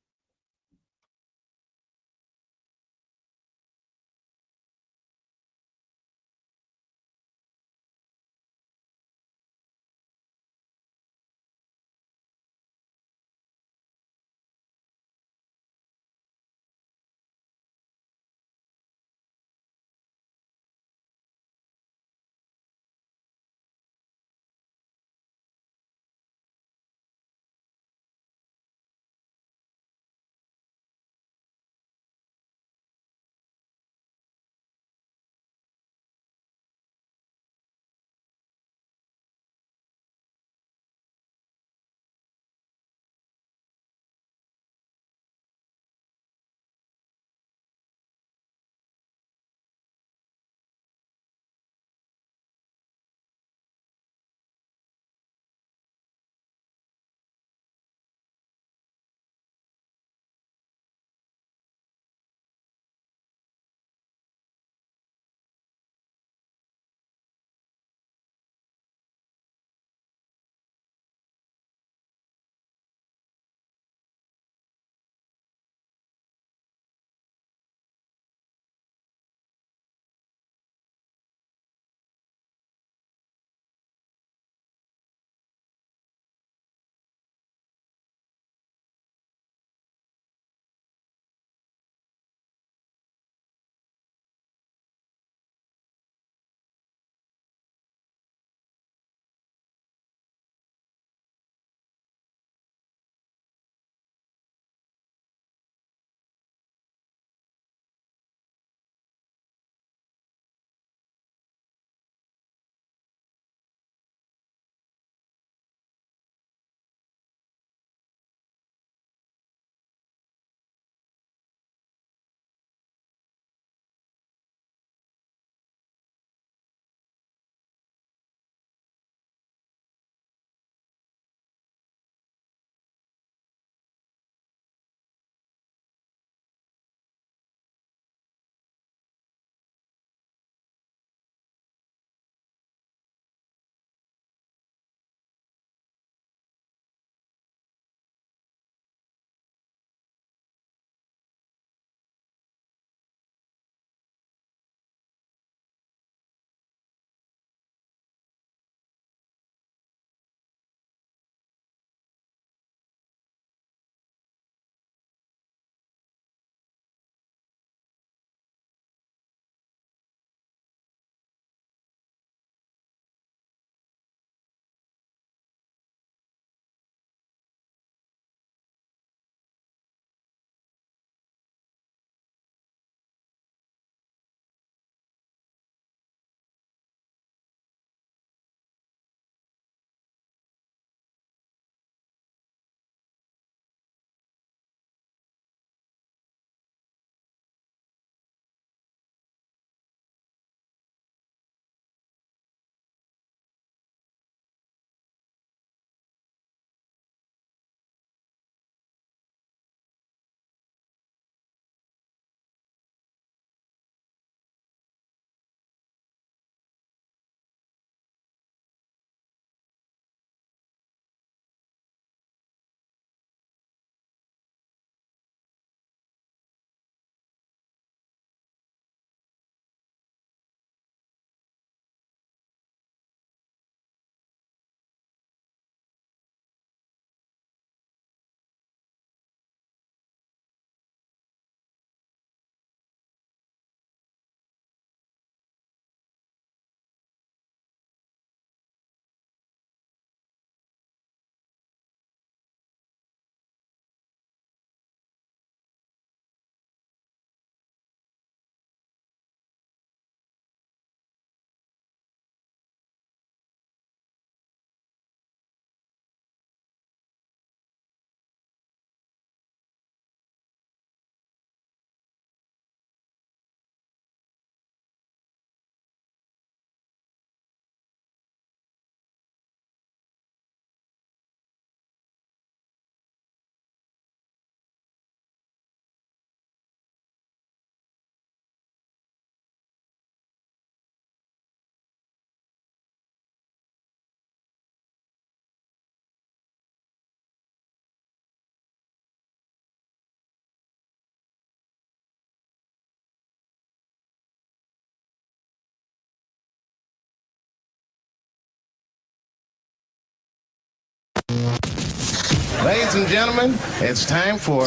and gentlemen, it's time for...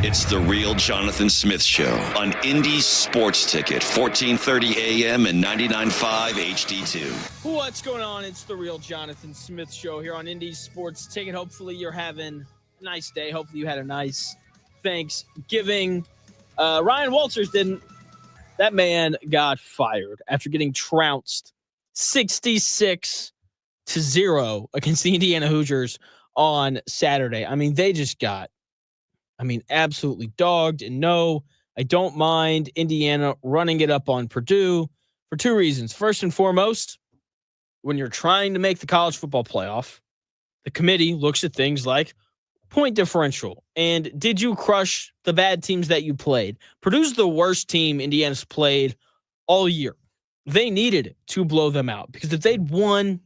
It's the Real Jonathan Smith Show on Indy Sports Ticket, 1430 AM and 99.5 HD2. What's going on? It's the Real Jonathan Smith Show here on Indy Sports Ticket. Hopefully you're having a nice day. Hopefully you had a nice Thanksgiving. Ryan Walters didn't. That man got fired after getting trounced 66-0 against the Indiana Hoosiers on Saturday. I mean, they just got absolutely dogged. And no, I don't mind Indiana running it up on Purdue for two reasons. First and foremost, when you're trying to make the college football playoff, the committee looks at things like point differential and did you crush the bad teams that you played? Purdue's the worst team Indiana's played all year. They needed it to blow them out because if they'd won,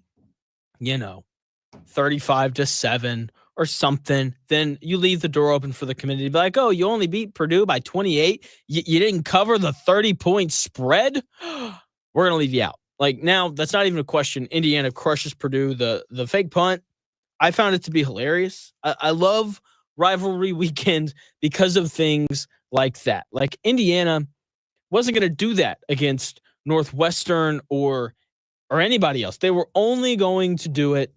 35-7 or something, then you leave the door open for the committee to be like, oh, you only beat Purdue by 28. You didn't cover the 30-point spread. We're going to leave you out. Like now, that's not even a question. Indiana crushes Purdue. The fake punt, I found it to be hilarious. I love rivalry weekend because of things like that. Like Indiana wasn't going to do that against Northwestern or anybody else. They were only going to do it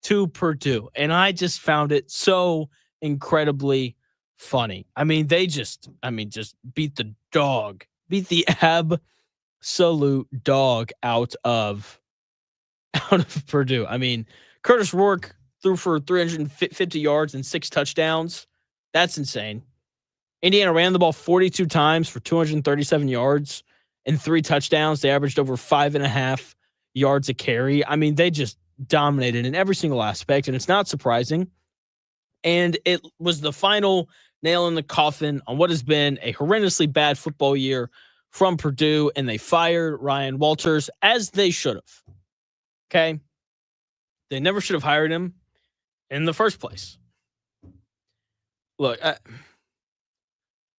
to Purdue. And I just found it so incredibly funny. I mean, they just beat the absolute dog out of Purdue. I mean, Curtis Rourke threw for 350 yards and 6 touchdowns. That's insane. Indiana ran the ball 42 times for 237 yards and 3 touchdowns. They averaged over 5.5 yards a carry. I mean, they just dominated in every single aspect, and it's not surprising. And it was the final nail in the coffin on what has been a horrendously bad football year from Purdue, and they fired Ryan Walters, as they should have. Okay? They never should have hired him in the first place. Look,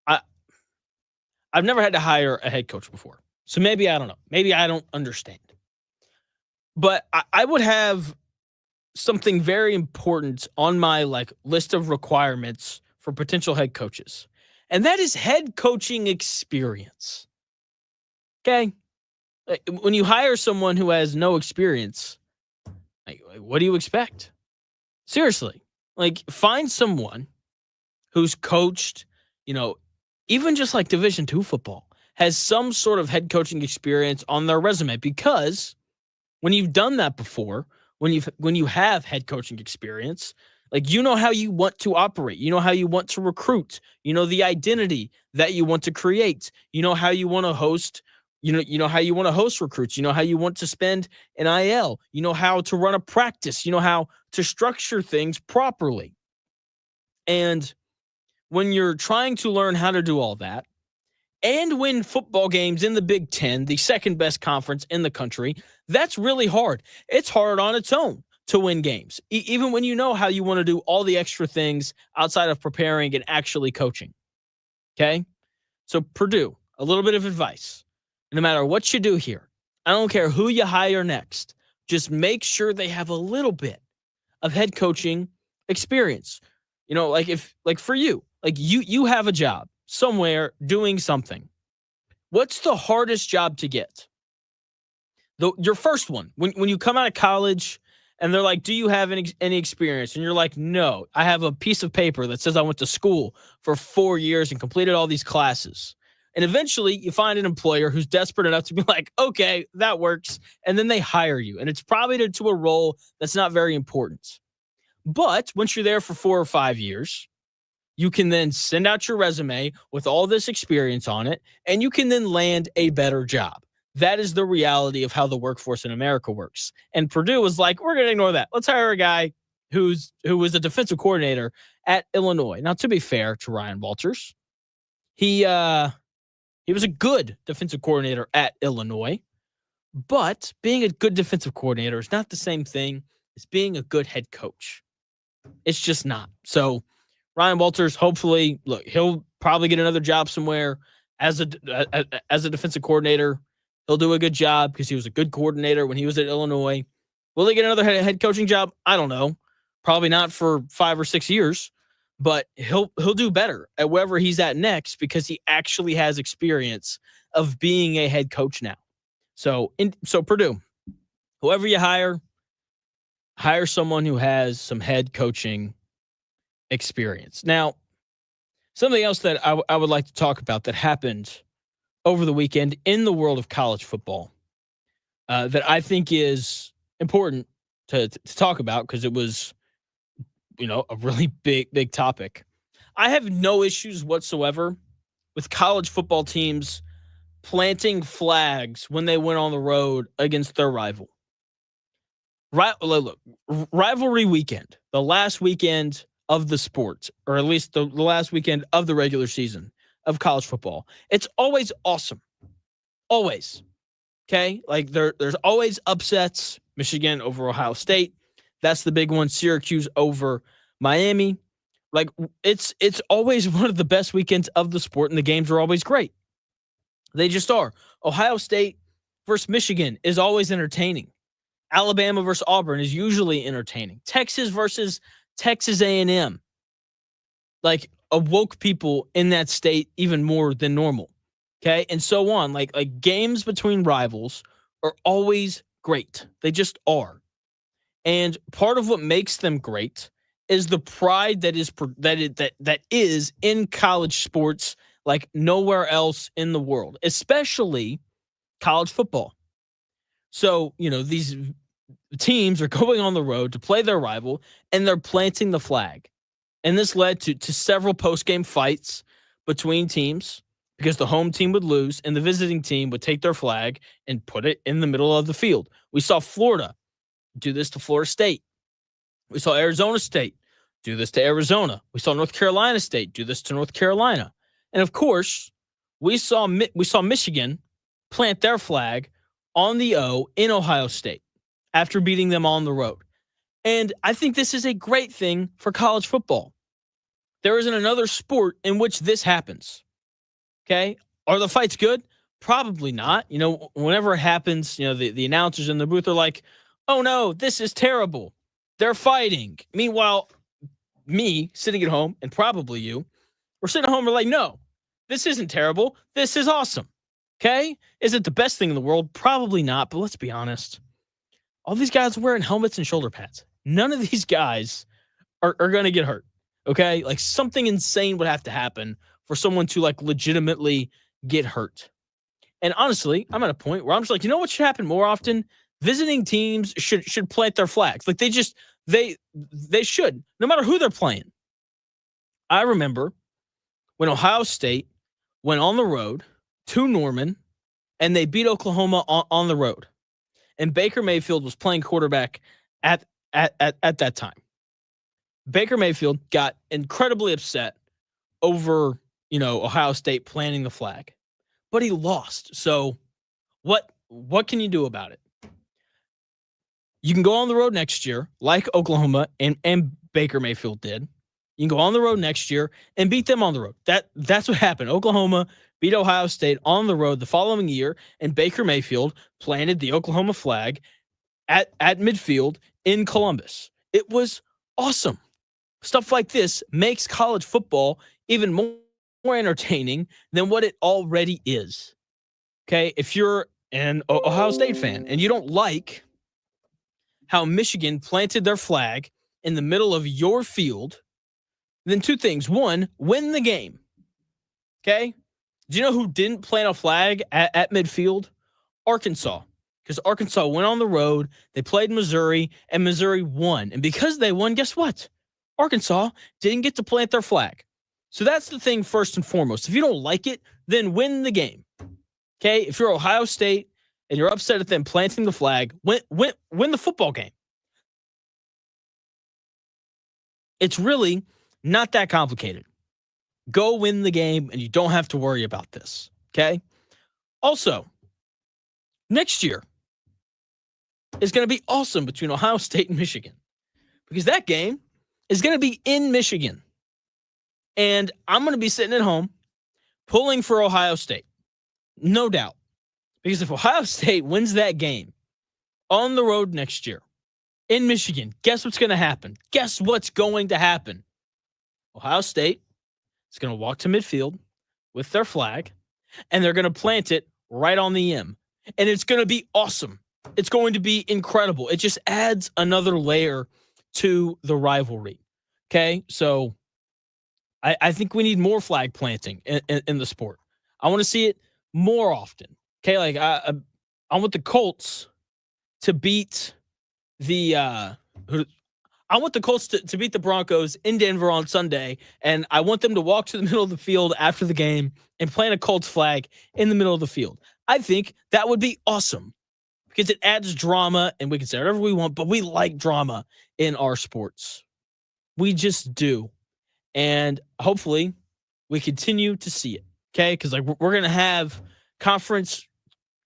I've never had to hire a head coach before, so maybe I don't know. Maybe I don't understand. But I would have something very important on my list of requirements for potential head coaches. And that is head coaching experience. Okay? When you hire someone who has no experience, what do you expect? Seriously. Find someone who's coached, even just Division II football, has some sort of head coaching experience on their resume, because when you've done that before, when you have head coaching experience, you know how you want to operate, you know how you want to recruit, you know the identity that you want to create, you know how you want to host, you know how you want to host recruits, you know how you want to spend NIL, you know how to run a practice, you know how to structure things properly. And when you're trying to learn how to do all that and win football games in the Big Ten, the second best conference in the country, that's really hard. It's hard on its own to win games, even when you know how you want to do all the extra things outside of preparing and actually coaching. Okay? So Purdue, a little bit of advice. No matter what you do here, I don't care who you hire next, just make sure they have a little bit of head coaching experience. For you, you have a job somewhere doing something. What's the hardest job to get? Your first one, when you come out of college and they're like, do you have any experience? And you're like, no, I have a piece of paper that says I went to school for 4 years and completed all these classes. And eventually you find an employer who's desperate enough to be like, okay, that works. And then they hire you. And it's probably to a role that's not very important. But once you're there for 4 or 5 years, you can then send out your resume with all this experience on it, and you can then land a better job. That is the reality of how the workforce in America works. And Purdue was like, we're going to ignore that. Let's hire a guy who was a defensive coordinator at Illinois. Now, to be fair to Ryan Walters, he was a good defensive coordinator at Illinois, but being a good defensive coordinator is not the same thing as being a good head coach. It's just not. So Ryan Walters, hopefully, look, he'll probably get another job somewhere as a defensive coordinator. He'll do a good job because he was a good coordinator when he was at Illinois. Will he get another head coaching job? I don't know. Probably not for 5 or 6 years. but he'll do better at wherever he's at next because he actually has experience of being a head coach now. So Purdue, whoever you hire someone who has some head coaching experience. Now, something else that I would like to talk about that happened over the weekend in the world of college football that I think is important to talk about because it was, a really big topic. I have no issues whatsoever with college football teams planting flags when they went on the road against their rival. Look, rivalry weekend, the last weekend of the sport, or at least the last weekend of the regular season of college football. It's always awesome. Always. Okay? Like there's always upsets. Michigan over Ohio State. That's the big one. Syracuse over Miami. Like it's always one of the best weekends of the sport, and the games are always great. They just are. Ohio State versus Michigan is always entertaining. Alabama versus Auburn is usually entertaining. Texas versus Texas A&M. Like awoke people in that state even more than normal. Okay? And so on. Like games between rivals are always great. They just are. And part of what makes them great is the pride that is in college sports like nowhere else in the world, especially college football. So, these teams are going on the road to play their rival, and they're planting the flag. And this led to several post-game fights between teams because the home team would lose, and the visiting team would take their flag and put it in the middle of the field. We saw Florida do this to Florida State. We saw Arizona State do this to Arizona. We saw North Carolina State do this to North Carolina. And, of course, we saw Michigan plant their flag on the O in Ohio State after beating them on the road. And I think this is a great thing for college football. There isn't another sport in which this happens. Okay? Are the fights good? Probably not. Whenever it happens, the announcers in the booth are like, oh no, this is terrible. They're fighting. Meanwhile, me sitting at home, and probably you, we're sitting at home, we're like, no, this isn't terrible. This is awesome. Okay? Is it the best thing in the world? Probably not, but let's be honest. All these guys are wearing helmets and shoulder pads. None of these guys are going to get hurt. Okay? Like something insane would have to happen for someone to like legitimately get hurt. And honestly, I'm at a point where I'm just like, you know what should happen more often? Visiting teams should plant their flags. Like they should, no matter who they're playing. I remember when Ohio State went on the road to Norman and they beat Oklahoma on the road. And Baker Mayfield was playing quarterback at that time. Baker Mayfield got incredibly upset over, Ohio State planting the flag. But he lost. So what can you do about it? You can go on the road next year, like Oklahoma and Baker Mayfield did. You can go on the road next year and beat them on the road. That's what happened. Oklahoma beat Ohio State on the road the following year, and Baker Mayfield planted the Oklahoma flag at midfield in Columbus. It was awesome. Stuff like this makes college football even more entertaining than what it already is. Okay, if you're an Ohio State fan and you don't like how Michigan planted their flag in the middle of your field, then two things. One, win the game. Okay? Do you know who didn't plant a flag at midfield? Arkansas. Because Arkansas went on the road, they played Missouri, and Missouri won. And because they won, guess what? Arkansas didn't get to plant their flag. So that's the thing first and foremost. If you don't like it, then win the game. Okay? If you're Ohio State and you're upset at them planting the flag, win the football game. It's really not that complicated. Go win the game, and you don't have to worry about this. Okay? Also, next year is going to be awesome between Ohio State and Michigan because that game is going to be in Michigan. And I'm going to be sitting at home pulling for Ohio State. No doubt. Because if Ohio State wins that game on the road next year in Michigan, guess what's going to happen? Guess what's going to happen? Ohio State is going to walk to midfield with their flag, and they're going to plant it right on the M. And it's going to be awesome. It's going to be incredible. It just adds another layer to the rivalry. Okay, so I think we need more flag planting in the sport. I want to see it more often. Okay, like I want the Colts to beat the I want the Colts to beat the Broncos in Denver on Sunday, and I want them to walk to the middle of the field after the game and plant a Colts flag in the middle of the field. I think that would be awesome because it adds drama, and we can say whatever we want, but we like drama in our sports. We just do. And hopefully we continue to see it. Okay. Because like we're going to have conference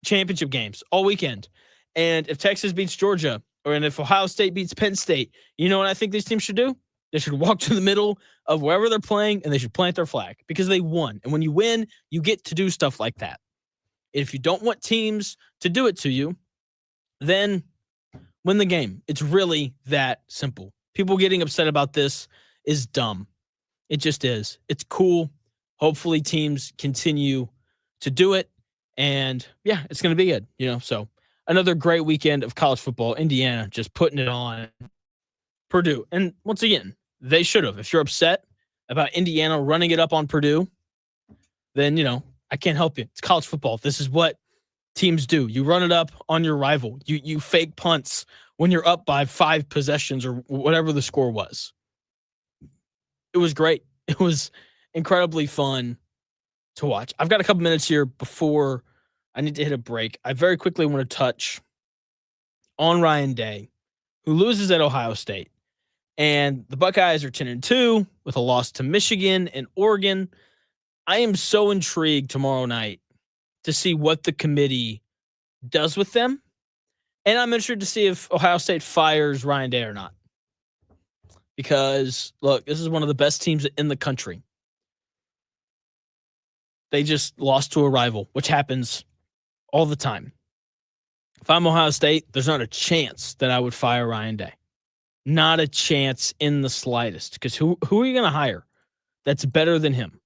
championship games all weekend. And if Texas beats Georgia and if Ohio State beats Penn State, you know what I think these teams should do? They should walk to the middle of wherever they're playing and they should plant their flag because they won. And when you win, you get to do stuff like that. If you don't want teams to do it to you, then win the game. It's really that simple. People getting upset about this is dumb. It just is. It's cool. Hopefully teams continue to do it. And yeah, it's going to be good. So another great weekend of college football. Indiana just putting it on Purdue. And once again, they should have. If you're upset about Indiana running it up on Purdue, then, I can't help you. It's college football. This is what teams do. You run it up on your rival. You fake punts when you're up by 5 possessions or whatever the score was. It was great. It was incredibly fun to watch. I've got a couple minutes here before I need to hit a break. I very quickly want to touch on Ryan Day, who loses at Ohio State. And the Buckeyes are 10-2 with a loss to Michigan and Oregon. I am so intrigued tomorrow night to see what the committee does with them. And I'm interested to see if Ohio State fires Ryan Day or not. Because, look, this is one of the best teams in the country. They just lost to a rival, which happens all the time. If I'm Ohio State, there's not a chance that I would fire Ryan Day. Not a chance in the slightest. Because who are you going to hire that's better than him?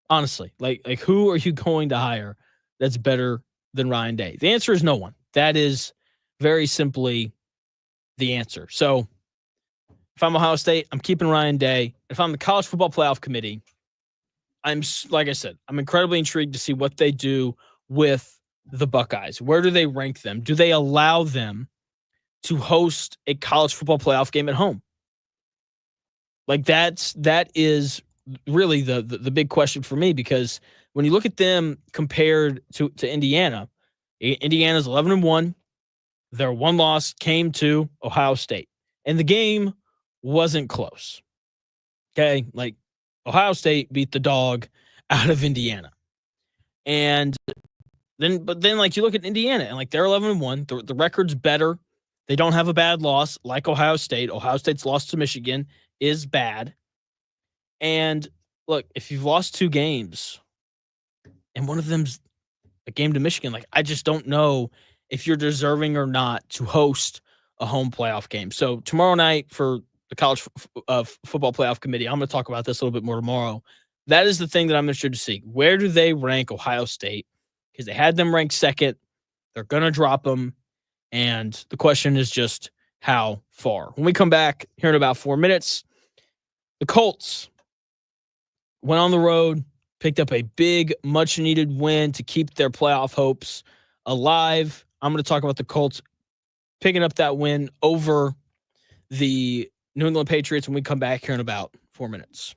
Honestly, like who are you going to hire that's better than Ryan Day? The answer is no one. That is very simply the answer. So if I'm Ohio State, I'm keeping Ryan Day. If I'm the College Football Playoff Committee, like I said, I'm incredibly intrigued to see what they do with the Buckeyes. Where do they rank them? Do they allow them to host a college football playoff game at home? Like that is really the big question for me, because when you look at them compared to Indiana, Indiana's 11-1. Their one loss came to Ohio State, and the game wasn't close. Okay, like Ohio State beat the dog out of Indiana, and then like you look at Indiana and like they're 11-1. The record's better. They don't have a bad loss like Ohio State. Ohio State's loss to Michigan is bad. And look, if you've lost 2 games and one of them's a game to Michigan, like I just don't know if you're deserving or not to host a home playoff game. So tomorrow night for the College Football Playoff Committee, I'm going to talk about this a little bit more tomorrow. That is the thing that I'm interested to see. Where do they rank Ohio State? Because they had them ranked second. They're going to drop them. And the question is just how far. When we come back here in about 4 minutes, the Colts went on the road, picked up a big, much-needed win to keep their playoff hopes alive. I'm going to talk about the Colts picking up that win over the New England Patriots when we come back here in about 4 minutes.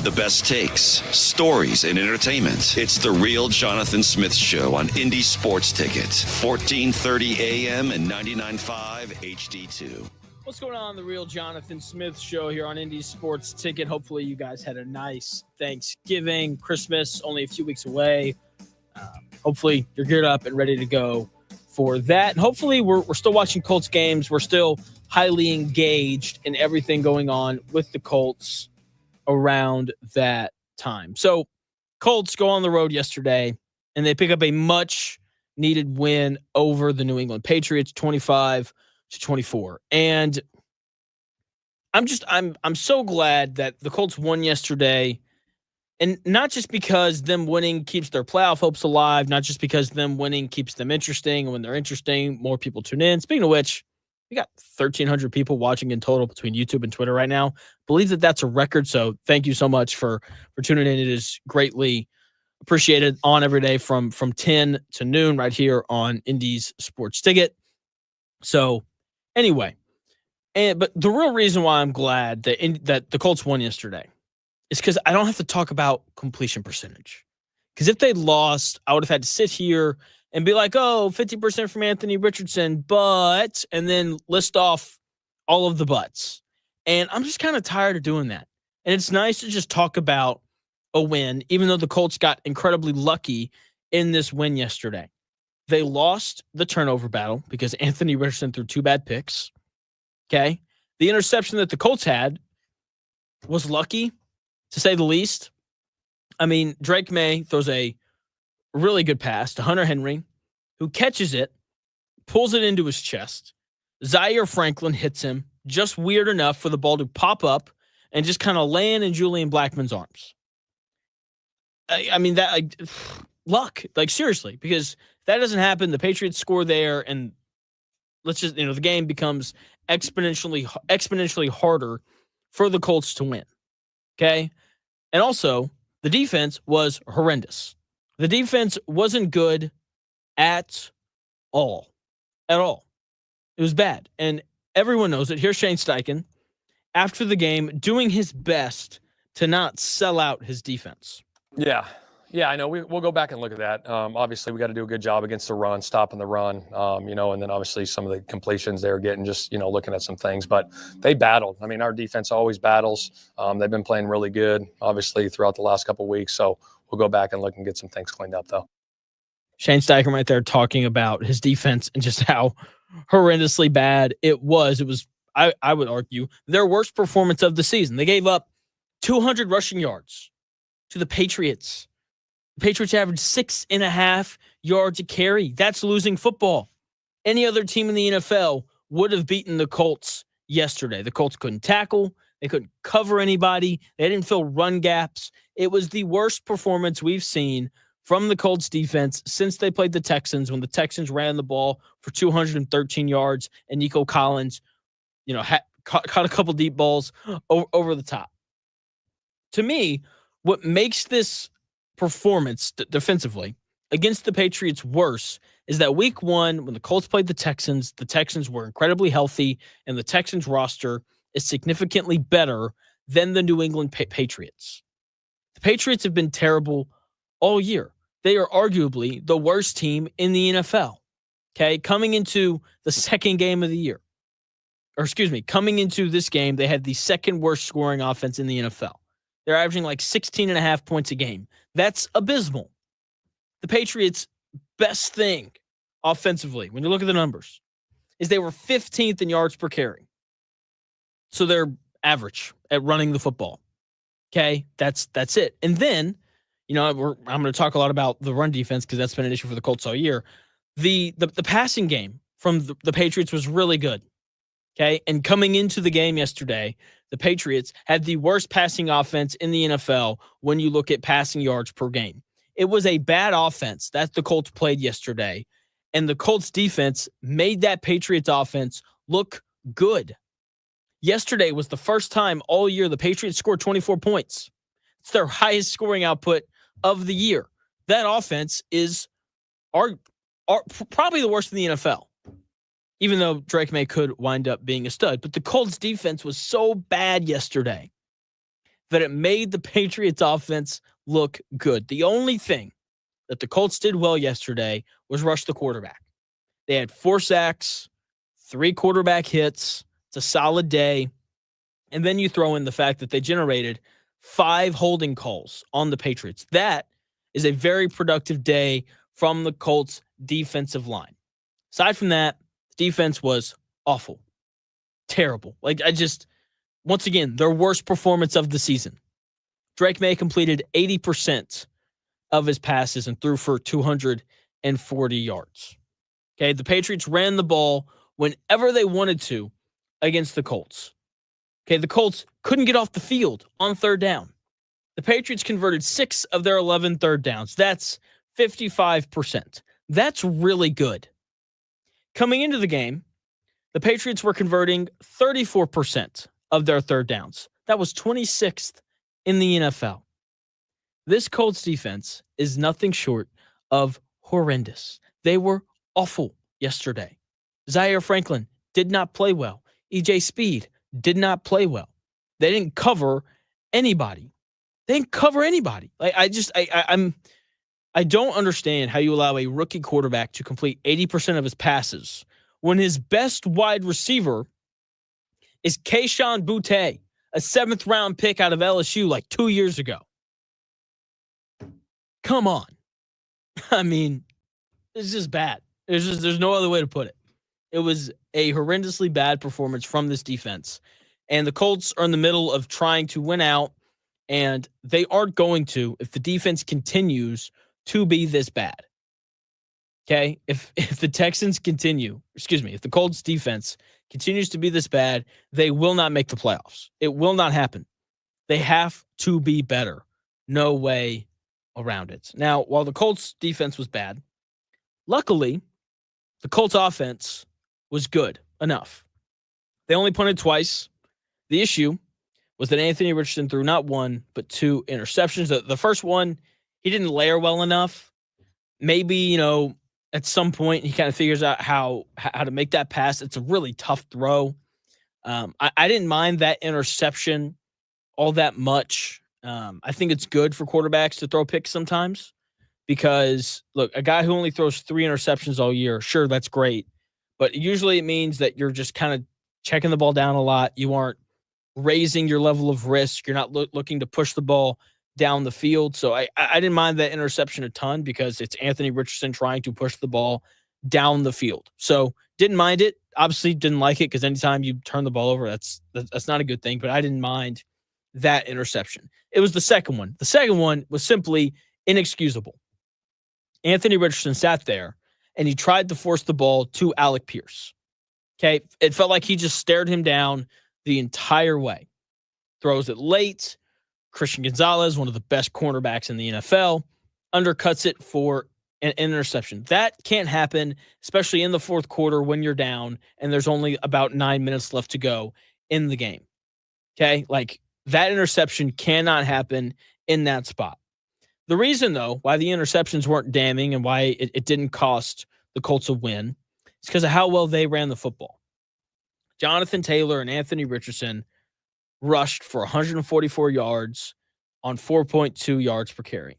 The best takes, stories, and entertainment. It's The Real Jonathan Smith Show on Indy Sports Ticket, 1430 AM and 99.5 HD2. What's going on? The Real Jonathan Smith Show here on Indy Sports Ticket. Hopefully you guys had a nice Thanksgiving, Christmas, only a few weeks away. Hopefully you're geared up and ready to go for that. And hopefully we're still watching Colts games. We're still highly engaged in everything going on with the Colts around that time. So Colts go on the road yesterday and they pick up a much needed win over the New England Patriots, 25-24. And I'm so glad that the Colts won yesterday. And not just because them winning keeps their playoff hopes alive, not just because them winning keeps them interesting. And when they're interesting, more people tune in. Speaking of which, we got 1,300 people watching in total between YouTube and Twitter right now. Believe that that's a record. So thank you so much for tuning in. It is greatly appreciated on every day from 10 to noon right here on Indy's Sports Ticket. So anyway, but the real reason why I'm glad that the Colts won yesterday is because I don't have to talk about completion percentage. Because if they lost, I would have had to sit here and be like, 50% from Anthony Richardson, but, and then list off all of the buts. And I'm just kind of tired of doing that. And it's nice to just talk about a win, even though the Colts got incredibly lucky in this win yesterday. They lost the turnover battle because Anthony Richardson threw 2 bad picks. Okay. The interception that the Colts had was lucky, to say the least. I mean, Drake May throws a really good pass to Hunter Henry, who catches it, pulls it into his chest. Zaire Franklin hits him just weird enough for the ball to pop up and just kind of land in Julian Blackmon's arms. I mean, that luck, seriously, because if that doesn't happen, the Patriots score there, and the game becomes exponentially harder for the Colts to win. Okay. And also, the defense was horrendous. The defense wasn't good at all. At all. It was bad. And everyone knows it. Here's Shane Steichen after the game doing his best to not sell out his defense. Yeah, I know. We'll go back and look at that. Obviously, we got to do a good job against the run, stopping the run, and then obviously some of the completions they were getting, just, looking at some things. But they battled. I mean, our defense always battles. They've been playing really good, obviously, throughout the last couple of weeks. So we'll go back and look and get some things cleaned up, though. Shane Steichen right there talking about his defense and just how horrendously bad it was. It was, I would argue, their worst performance of the season. They gave up 200 rushing yards to the Patriots. The Patriots averaged 6.5 yards a carry. That's losing football. Any other team in the NFL would have beaten the Colts yesterday. The Colts couldn't tackle. They couldn't cover anybody. They didn't fill run gaps. It was the worst performance we've seen from the Colts defense since they played the Texans, when the Texans ran the ball for 213 yards and Nico Collins, caught a couple deep balls over the top. To me, what makes this performance defensively against the Patriots worse is that week 1, when the Colts played the Texans were incredibly healthy, and the Texans roster is significantly better than the New England Patriots. The Patriots have been terrible all year. They are arguably the worst team in the NFL. Okay, coming into the second game of the year, coming into this game, they had the second worst scoring offense in the NFL. They're averaging 16.5 points a game. That's abysmal. The Patriots' best thing offensively, when you look at the numbers, is they were 15th in yards per carry. So they're average at running the football. Okay, that's it. And then, I'm going to talk a lot about the run defense because that's been an issue for the Colts all year. The passing game from the Patriots was really good. Okay, and coming into the game yesterday, the Patriots had the worst passing offense in the NFL when you look at passing yards per game. It was a bad offense that the Colts played yesterday, and the Colts defense made that Patriots offense look good. Yesterday was the first time all year the Patriots scored 24 points. It's their highest scoring output of the year. That offense is probably the worst in the NFL, even though Drake May could wind up being a stud. But the Colts defense was so bad yesterday that it made the Patriots offense look good. The only thing that the Colts did well yesterday was rush the quarterback. They had 4 sacks, 3 quarterback hits. It's a solid day. And then you throw in the fact that they generated 5 holding calls on the Patriots. That is a very productive day from the Colts defensive line. Aside from that, defense was awful. Terrible. Once again, their worst performance of the season. Drake May completed 80% of his passes and threw for 240 yards. Okay, the Patriots ran the ball whenever they wanted to against the Colts. Okay, the Colts couldn't get off the field on third down. The Patriots converted 6 of their 11 third downs. That's 55%. That's really good. Coming into the game, the Patriots were converting 34% of their third downs. That was 26th in the NFL. This Colts defense is nothing short of horrendous. They were awful yesterday. Zaire Franklin did not play well. EJ Speed did not play well. They didn't cover anybody. I don't understand how you allow a rookie quarterback to complete 80% of his passes when his best wide receiver is Kayshon Boutte, a 7th-round pick out of LSU like 2 years ago. Come on. I mean, it's just bad. There's no other way to put it. It was a horrendously bad performance from this defense. And the Colts are in the middle of trying to win out, and they aren't going to if the defense continues to be this bad. Okay? If the Colts defense continues to be this bad, they will not make the playoffs. It will not happen. They have to be better. No way around it. Now, while the Colts defense was bad, luckily, the Colts offense was good enough. They only punted twice. The issue was that Anthony Richardson threw not 1, but 2 interceptions. The first one, he didn't layer well enough. Maybe, at some point he kind of figures out how to make that pass. It's a really tough throw. I didn't mind that interception all that much. I think it's good for quarterbacks to throw picks sometimes because, look, a guy who only throws 3 interceptions all year, sure, that's great. But usually it means that you're just kind of checking the ball down a lot. You aren't raising your level of risk. You're not looking to push the ball down the field. So I didn't mind that interception a ton because it's Anthony Richardson trying to push the ball down the field. So didn't mind it. Obviously didn't like it because anytime you turn the ball over, that's not a good thing. But I didn't mind that interception. It was the second one. The second one was simply inexcusable. Anthony Richardson sat there and he tried to force the ball to Alec Pierce. Okay, it felt like he just stared him down the entire way. Throws it late. Christian Gonzalez, one of the best cornerbacks in the NFL, undercuts it for an interception. That can't happen, especially in the fourth quarter when you're down and there's only about 9 minutes left to go in the game. Okay, that interception cannot happen in that spot. The reason, though, why the interceptions weren't damning and why it didn't cost the Colts a win is because of how well they ran the football. Jonathan Taylor and Anthony Richardson rushed for 144 yards on 4.2 yards per carry.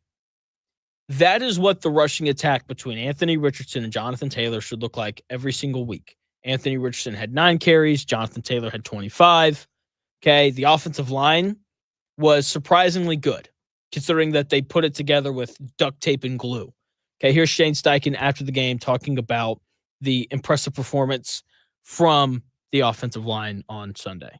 That is what the rushing attack between Anthony Richardson and Jonathan Taylor should look like every single week. Anthony Richardson had 9 carries. Jonathan Taylor had 25. Okay, the offensive line was surprisingly good, considering that they put it together with duct tape and glue. Okay, here's Shane Steichen after the game talking about the impressive performance from the offensive line on Sunday.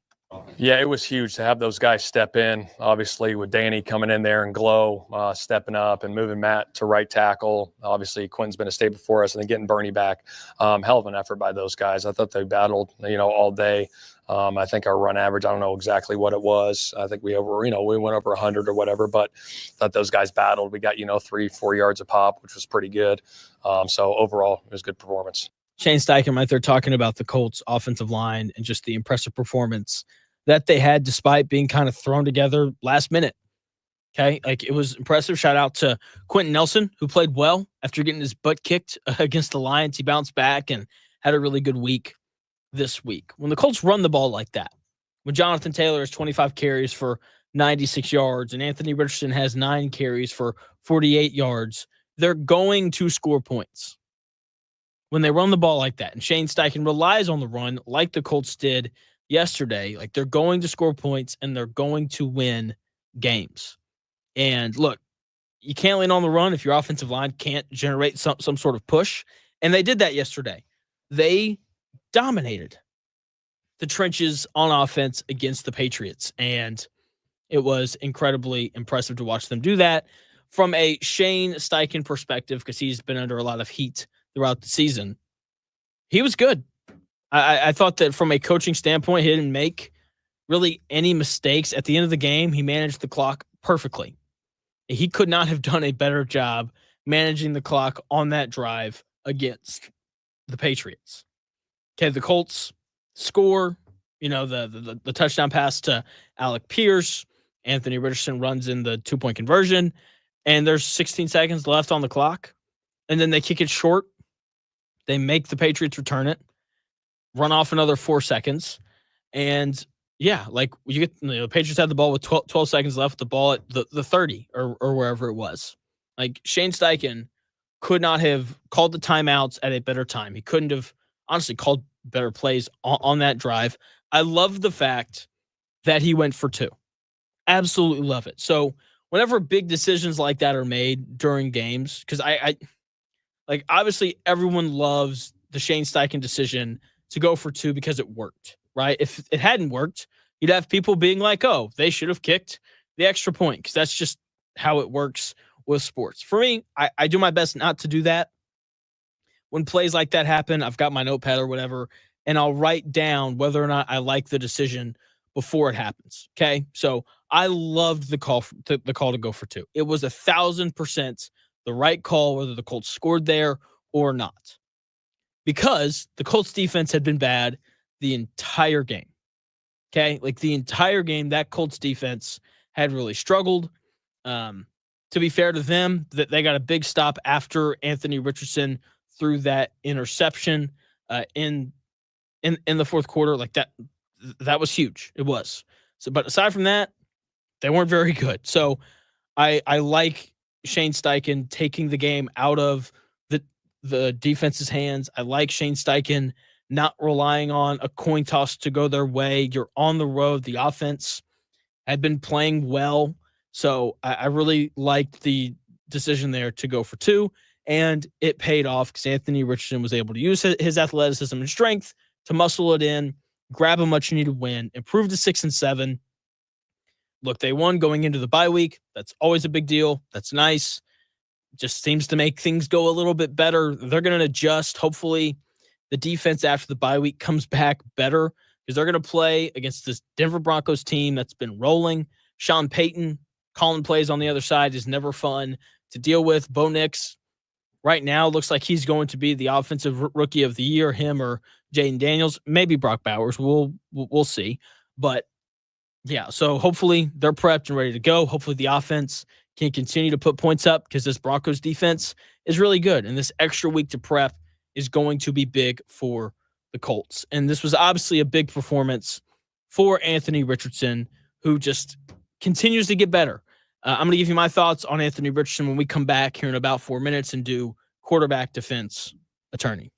Yeah, it was huge to have those guys step in, obviously, with Danny coming in there and Glow stepping up and moving Matt to right tackle. Obviously, Quinn's been a staple for us, and then getting Bernie back. Hell of an effort by those guys. I thought they battled, all day. I think our run average, I don't know exactly what it was. I think we went over 100 or whatever, but I thought those guys battled. We got, 3-4 yards a pop, which was pretty good. So overall, it was a good performance. Shane Steichen right there talking about the Colts offensive line and just the impressive performance that they had despite being kind of thrown together last minute. Okay, it was impressive. Shout out to Quentin Nelson, who played well after getting his butt kicked against the Lions. He bounced back and had a really good week this week. When the Colts run the ball like that, when Jonathan Taylor has 25 carries for 96 yards, and Anthony Richardson has 9 carries for 48 yards, they're going to score points when they run the ball like that. And Shane Steichen relies on the run like the Colts did yesterday. Like, they're going to score points and they're going to win games. And look, you can't lean on the run if your offensive line can't generate some sort of push. And they did that yesterday. They dominated the trenches on offense against the Patriots. And it was incredibly impressive to watch them do that from a Shane Steichen perspective, because he's been under a lot of heat throughout the season. He was good. I thought that from a coaching standpoint, he didn't make really any mistakes. At the end of the game, he managed the clock perfectly. He could not have done a better job managing the clock on that drive against the Patriots. Okay, the Colts score, the touchdown pass to Alec Pierce. Anthony Richardson runs in the 2-point conversion, and there's 16 seconds left on the clock. And then they kick it short. They make the Patriots return it, run off another 4 seconds. And yeah, like you get, the Patriots had the ball with 12 seconds left, the ball at the 30 or wherever it was. Like, Shane Steichen could not have called the timeouts at a better time. He couldn't have honestly called better plays on that drive. I love the fact that he went for 2. Absolutely love it. So whenever big decisions like that are made during games, because I like, obviously everyone loves the Shane Steichen decision to go for 2 because it worked, right? If it hadn't worked, you'd have people being like, oh, they should have kicked the extra point, because that's just how it works with sports. For me, I do my best not to do that. When plays like that happen, I've got my notepad or whatever, and I'll write down whether or not I like the decision before it happens. Okay, so I loved the call to go for 2. It was 1,000% the right call, whether the Colts scored there or not, because the Colts defense had been bad the entire game. Okay, like the entire game, that Colts defense had really struggled. To be fair to them, that they got a big stop after Anthony Richardson threw that interception in the fourth quarter. Like, that was huge. It was. So, but aside from that, they weren't very good. So I like Shane Steichen taking the game out of the defense's hands. I like Shane Steichen not relying on a coin toss to go their way. You're on the road. The offense had been playing well. So I really liked the decision there to go for 2, and it paid off because Anthony Richardson was able to use his athleticism and strength to muscle it in, grab a much needed win, improve to 6-7. Look, they won going into the bye week. That's always a big deal. That's nice. Just seems to make things go a little bit better. They're going to adjust. Hopefully the defense after the bye week comes back better, because they're going to play against this Denver Broncos team that's been rolling. Sean Payton calling plays on the other side is never fun to deal with. Bo Nix right now looks like he's going to be the offensive rookie of the year, him or Jaden Daniels, maybe Brock Bowers. We'll see. But yeah, so hopefully they're prepped and ready to go. Hopefully the offense can continue to put points up, because this Broncos defense is really good. And this extra week to prep is going to be big for the Colts. And this was obviously a big performance for Anthony Richardson, who just continues to get better. I'm going to give you my thoughts on Anthony Richardson when we come back here in about 4 minutes and do quarterback, defense, attorney.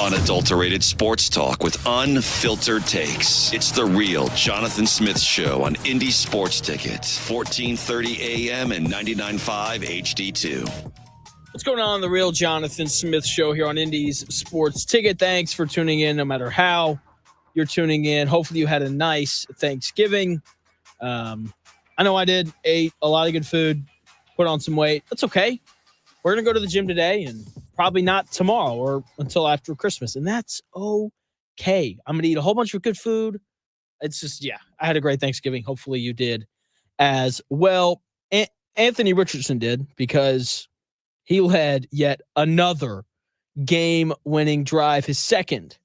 Unadulterated sports talk with unfiltered takes. It's the real Jonathan Smith Show on Indy Sports Tickets, 1430 AM and 99.5 HD2. What's going on? The real Jonathan Smith Show here on Indy's Sports Ticket. Thanks for tuning in, no matter how you're tuning in. Hopefully you had a nice Thanksgiving. I know I did. Ate a lot of good food, put on some weight. That's okay. We're going to go to the gym today and probably not tomorrow or until after Christmas. And that's okay. I'm going to eat a whole bunch of good food. It's just, I had a great Thanksgiving. Hopefully you did as well. Anthony Richardson did, because he led yet another game-winning drive, his second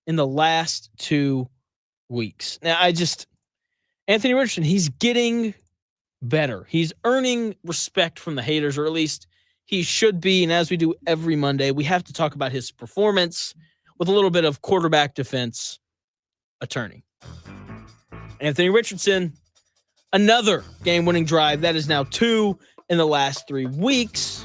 in the last 2 weeks. Now, Anthony Richardson, he's getting better. He's earning respect from the haters, or at least he should be. And as we do every Monday, we have to talk about his performance with a little bit of quarterback defense attorney. Anthony Richardson, another game-winning drive. That is now 2 in the last 3 weeks.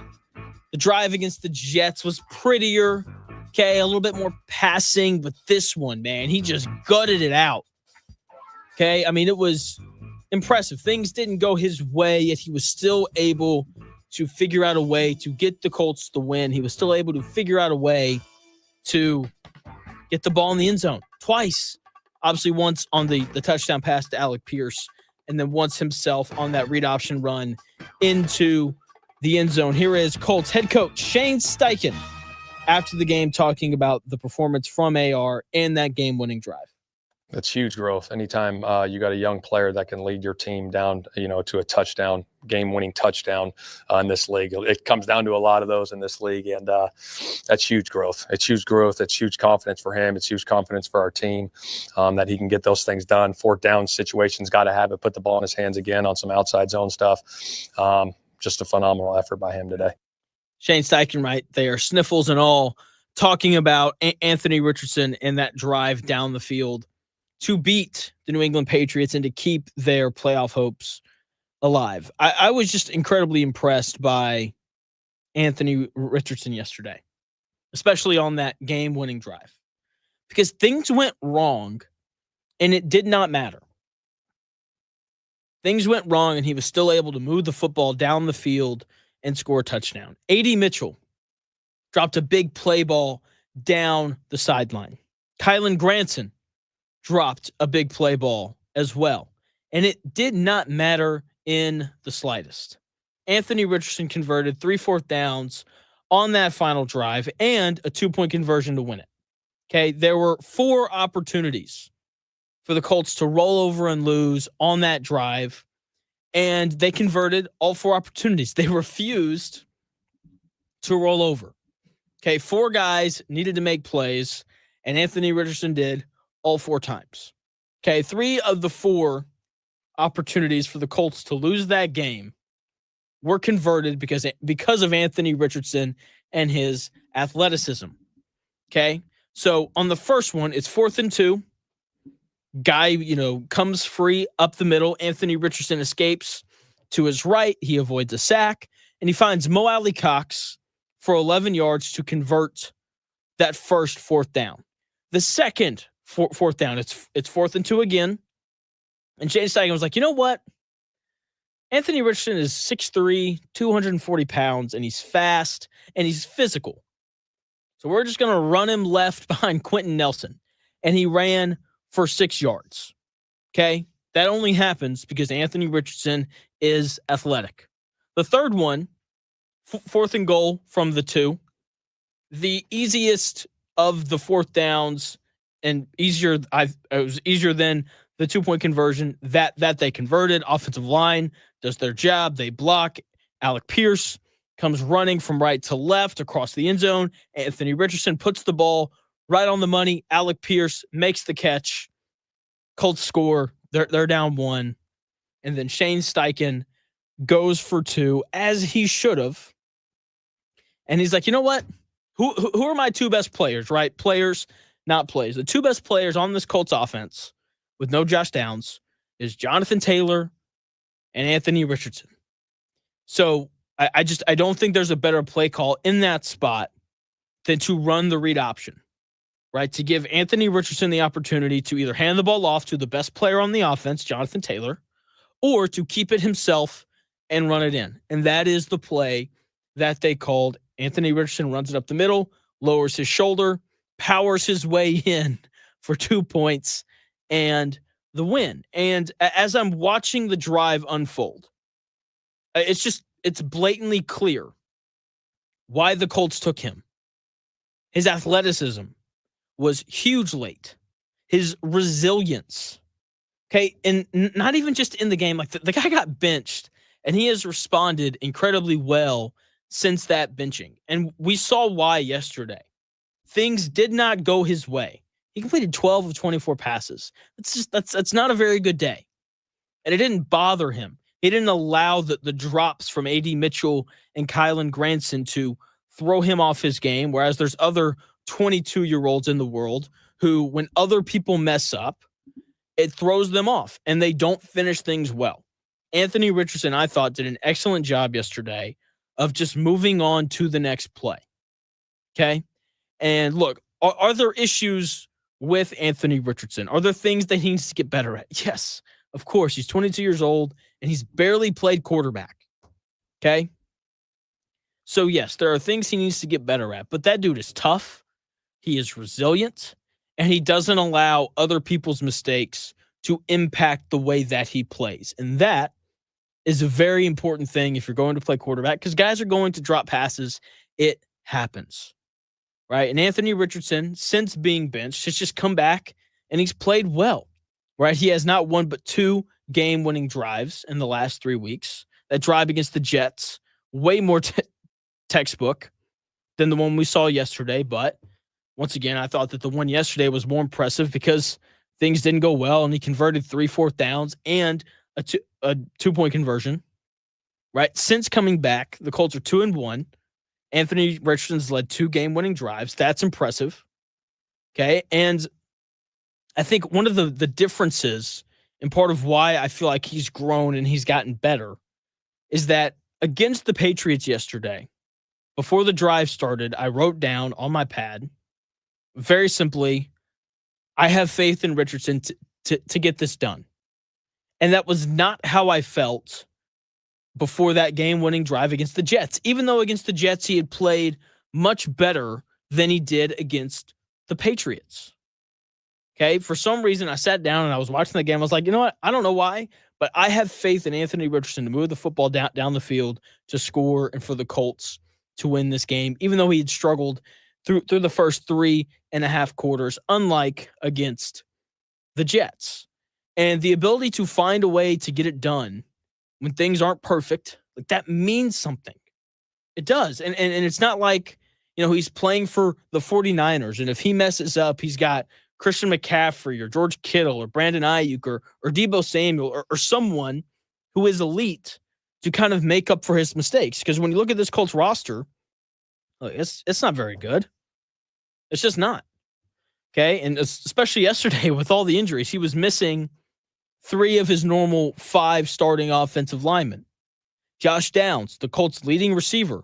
The drive against the Jets was prettier. Okay, a little bit more passing, but this one, man, he just gutted it out. Okay, I mean, it was impressive. Things didn't go his way, yet he was still able to figure out a way to get the Colts the win. He was still able to figure out a way to get the ball in the end zone twice. Obviously, once on the touchdown pass to Alec Pierce, and then once himself on that read option run into the end zone. Here is Colts head coach Shane Steichen after the game talking about the performance from AR and that game-winning drive. That's huge growth. Anytime you got a young player that can lead your team down, to a touchdown, game-winning touchdown in this league. It comes down to a lot of those in this league, and that's huge growth. It's huge growth. It's huge confidence for him. It's huge confidence for our team that he can get those things done. Fourth down situations, got to have it. Put the ball in his hands again on some outside zone stuff. Just a phenomenal effort by him today. Shane Steichen right there, sniffles and all, talking about Anthony Richardson and that drive down the field to beat the New England Patriots and to keep their playoff hopes alive. I was just incredibly impressed by Anthony Richardson yesterday, especially on that game-winning drive, because things went wrong and it did not matter. Things went wrong and he was still able to move the football down the field and score a touchdown. A.D. Mitchell dropped a big play ball down the sideline. Kylan Granson dropped a big play ball as well. And it did not matter in the slightest. Anthony Richardson converted 3 fourth downs on that final drive and a 2-point conversion to win it. Okay, there were 4 opportunities for the Colts to roll over and lose on that drive, and they converted all 4 opportunities. They refused to roll over. Okay, 4 guys needed to make plays, and Anthony Richardson did all 4 times. Okay, 3 of the 4 opportunities for the Colts to lose that game were converted because of Anthony Richardson and his athleticism. Okay, so on the first one, it's 4th and 2. Guy, comes free up the middle. Anthony Richardson escapes to his right. He avoids a sack, and he finds Mo Alley Cox for 11 yards to convert that first 4th down. The second 4th down, it's 4th and 2 again. And Shane Steichen was like, you know what? Anthony Richardson is 6'3", 240 pounds, and he's fast, and he's physical. So we're just going to run him left behind Quentin Nelson. And he ran for 6 yards. Okay? That only happens because Anthony Richardson is athletic. The third one, 4th and goal from the 2. The easiest of the 4th downs, and it was easier than the 2-point conversion that they converted. Offensive line does their job. They block. Alec Pierce comes running from right to left across the end zone. Anthony Richardson puts the ball right on the money. Alec Pierce makes the catch. Colts score. They're down 1. And then Shane Steichen goes for 2, as he should have. And he's like, you know what? Who are my 2 best players, right? Players, not plays. The 2 best players on this Colts offense with no Josh Downs is Jonathan Taylor and Anthony Richardson. So I don't think there's a better play call in that spot than to run the read option. right, to give Anthony Richardson the opportunity to either hand the ball off to the best player on the offense, Jonathan Taylor, or to keep it himself and run it in. And that is the play that they called. Anthony Richardson runs it up the middle, lowers his shoulder, powers his way in for 2 points and the win. And as I'm watching the drive unfold, it's blatantly clear why the Colts took him. His athleticism was huge late. His resilience. Okay, and not even just in the game. Like the guy got benched, and he has responded incredibly well since that benching. And we saw why yesterday. Things did not go his way. He completed 12 of 24 passes. That's not a very good day. And it didn't bother him. He didn't allow the drops from A.D. Mitchell and Kylan Granson to throw him off his game, whereas there's other 22-year-olds in the world who, when other people mess up, it throws them off, and they don't finish things well. Anthony Richardson, I thought, did an excellent job yesterday of just moving on to the next play. Okay? And look, are there issues with Anthony Richardson? Are there things that he needs to get better at? Yes, of course. He's 22 years old, and he's barely played quarterback. Okay? So, yes, there are things he needs to get better at, but that dude is tough. He is resilient, and he doesn't allow other people's mistakes to impact the way that he plays. And that is a very important thing if you're going to play quarterback, because guys are going to drop passes. It happens, right? And Anthony Richardson, since being benched, has just come back, and he's played well, right? He has not one but 2 game-winning drives in the last 3 weeks. That drive against the Jets, way more textbook than the one we saw yesterday. But once again, I thought that the one yesterday was more impressive because things didn't go well, and he converted 3 fourth downs and a 2-point conversion. Right? Since coming back, the Colts are 2-1. Anthony Richardson's led 2 game-winning drives. That's impressive. Okay, and I think one of the differences and part of why I feel like he's grown and he's gotten better is that against the Patriots yesterday, before the drive started, I wrote down on my pad, very simply, I have faith in Richardson to get this done. And that was not how I felt before that game-winning drive against the Jets, even though against the Jets he had played much better than he did against the Patriots. Okay, for some reason, I sat down and I was watching the game. I was like, you know what? I don't know why, but I have faith in Anthony Richardson to move the football down the field to score and for the Colts to win this game, even though he had struggled through the first 3.5 quarters, unlike against the Jets. And the ability to find a way to get it done when things aren't perfect, like that means something. It does. And it's not like, he's playing for the 49ers, and if he messes up, he's got Christian McCaffrey or George Kittle or Brandon Ayuk or Deebo Samuel or someone who is elite to kind of make up for his mistakes. Because when you look at this Colts roster, it's not very good. It's just not. Okay, and especially yesterday with all the injuries, he was missing 3 of his normal 5 starting offensive linemen. Josh Downs, the Colts' leading receiver,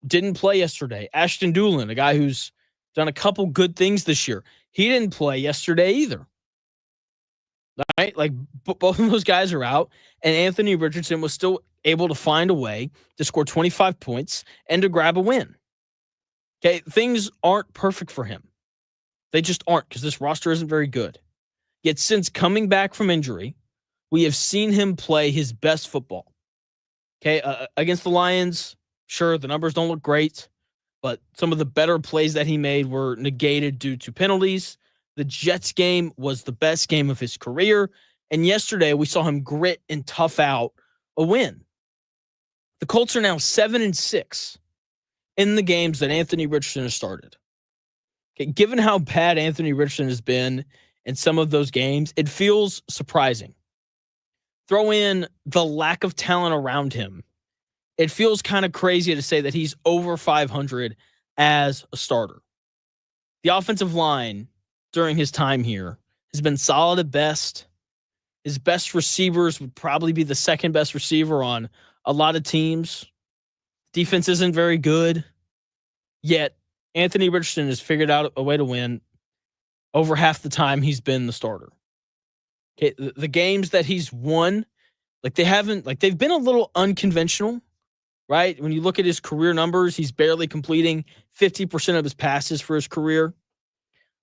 didn't play yesterday. Ashton Doolin, a guy who's done a couple good things this year, he didn't play yesterday either. Right? Like, both of those guys are out, and Anthony Richardson was still able to find a way to score 25 points and to grab a win. Okay, things aren't perfect for him. They just aren't, because this roster isn't very good. Yet since coming back from injury, we have seen him play his best football. Okay, against the Lions, sure, the numbers don't look great, but some of the better plays that he made were negated due to penalties. The Jets game was the best game of his career, and yesterday we saw him grit and tough out a win. The Colts are now 7-6 in the games that Anthony Richardson has started. Okay, given how bad Anthony Richardson has been in some of those games, it feels surprising. Throw in the lack of talent around him. It feels kind of crazy to say that he's over 500 as a starter. The offensive line during his time here has been solid at best. His best receivers would probably be the second best receiver on a lot of teams. Defense isn't very good, yet Anthony Richardson has figured out a way to win over half the time he's been the starter. Okay, the games that he's won, they've been a little unconventional, right? When you look at his career numbers, he's barely completing 50% of his passes for his career.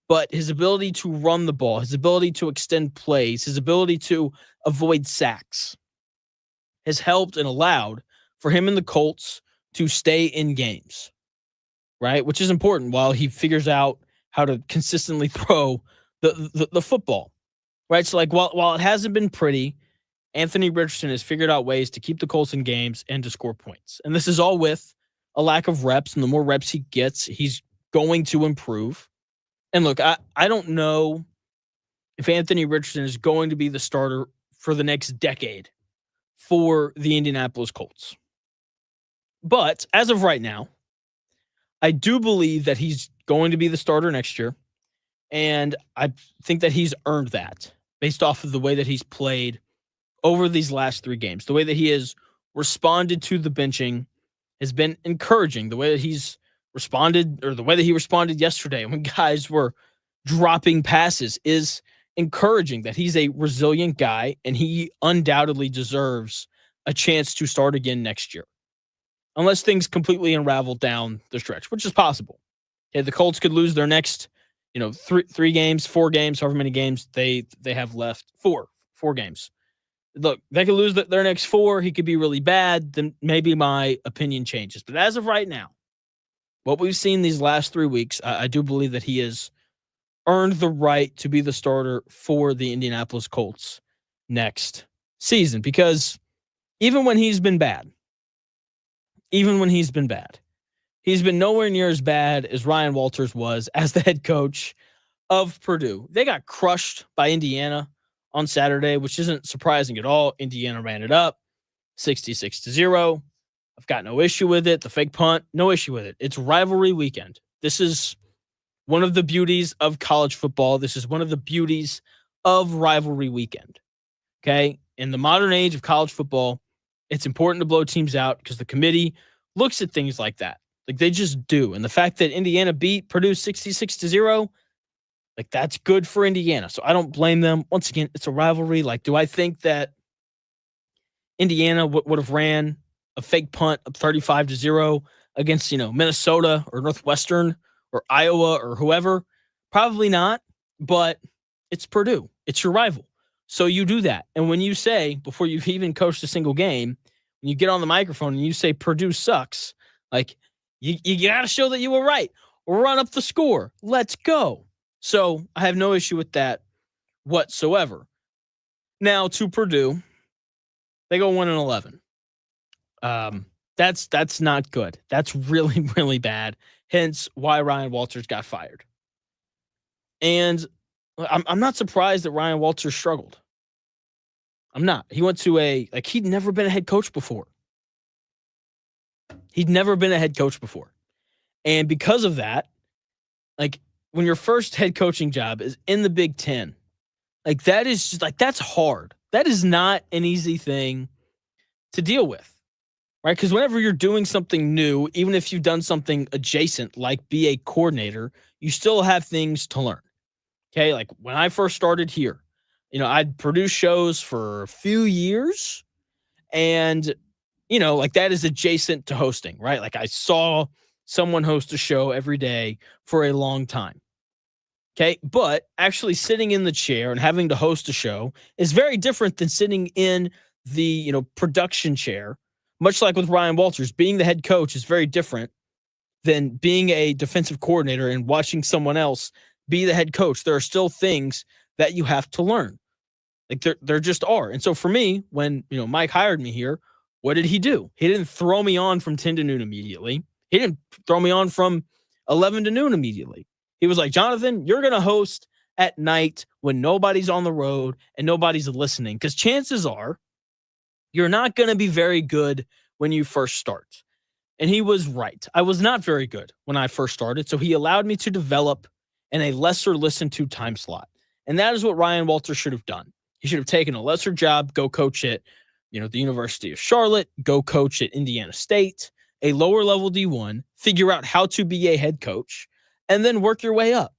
But his ability to run the ball, his ability to extend plays, his ability to avoid sacks has helped and allowed for him and the Colts to stay in games, right? Which is important while he figures out how to consistently throw the football, right? So, while it hasn't been pretty, Anthony Richardson has figured out ways to keep the Colts in games and to score points. And this is all with a lack of reps, and the more reps he gets, he's going to improve. And look, I don't know if Anthony Richardson is going to be the starter for the next decade for the Indianapolis Colts. But as of right now, I do believe that he's going to be the starter next year. And I think that he's earned that based off of the way that he's played over these last 3 games. The way that he has responded to the benching has been encouraging. The way that he's responded, or the way that he responded yesterday when guys were dropping passes, is encouraging. That he's a resilient guy, and he undoubtedly deserves a chance to start again next year. Unless things completely unravel down the stretch, which is possible. Okay, the Colts could lose their next, 3 games, 4 games, however many games they have left. 4 games. Look, they could lose their next 4. He could be really bad. Then maybe my opinion changes. But as of right now, what we've seen these last 3 weeks, I do believe that he has earned the right to be the starter for the Indianapolis Colts next season. Because even when he's been bad, he's been nowhere near as bad as Ryan Walters was as the head coach of Purdue. They got crushed by Indiana on Saturday, which isn't surprising at all. Indiana ran it up 66-0. I've got no issue with it. The fake punt, no issue with it. It's rivalry weekend. This is one of the beauties of college football. This is one of the beauties of rivalry weekend. Okay? In the modern age of college football, it's important to blow teams out because the committee looks at things like that. Like, they just do. And the fact that Indiana beat Purdue 66-0, that's good for Indiana. So I don't blame them. Once again, it's a rivalry. Do I think that Indiana would have ran a fake punt of 35-0 against, Minnesota or Northwestern or Iowa or whoever? Probably not, but it's Purdue. It's your rival. So you do that. And when you say, before you've even coached a single game, when you get on the microphone and you say Purdue sucks, you got to show that you were right. Run up the score. Let's go. So I have no issue with that whatsoever. Now to Purdue, they go 1-11. That's not good. That's really, really bad. Hence why Ryan Walters got fired. And I'm not surprised that Ryan Walters struggled. I'm not. He went to he'd never been a head coach before. And because of that, when your first head coaching job is in the Big Ten, that is just that's hard. That is not an easy thing to deal with, right? Because whenever you're doing something new, even if you've done something adjacent, like be a coordinator, you still have things to learn. Okay, when I first started here, I'd produce shows for a few years, and that is adjacent to hosting, right? I saw someone host a show every day for a long time. Okay, but actually sitting in the chair and having to host a show is very different than sitting in the production chair. Much like with Ryan Walters, being the head coach is very different than being a defensive coordinator and watching someone else be the head coach. There are still things that you have to learn. There just are. And so for me, when Mike hired me here, what did he do? He didn't throw me on from 10 to noon immediately. He didn't throw me on from 11 to noon immediately. He was like, Jonathan, you're going to host at night when nobody's on the road and nobody's listening, because chances are you're not going to be very good when you first start. And he was right. I was not very good when I first started, so he allowed me to develop in a lesser listened to time slot. And that is what Ryan Walters should have done. He should have taken a lesser job, go coach at the University of Charlotte, go coach at Indiana State, a lower level D1, figure out how to be a head coach, and then work your way up,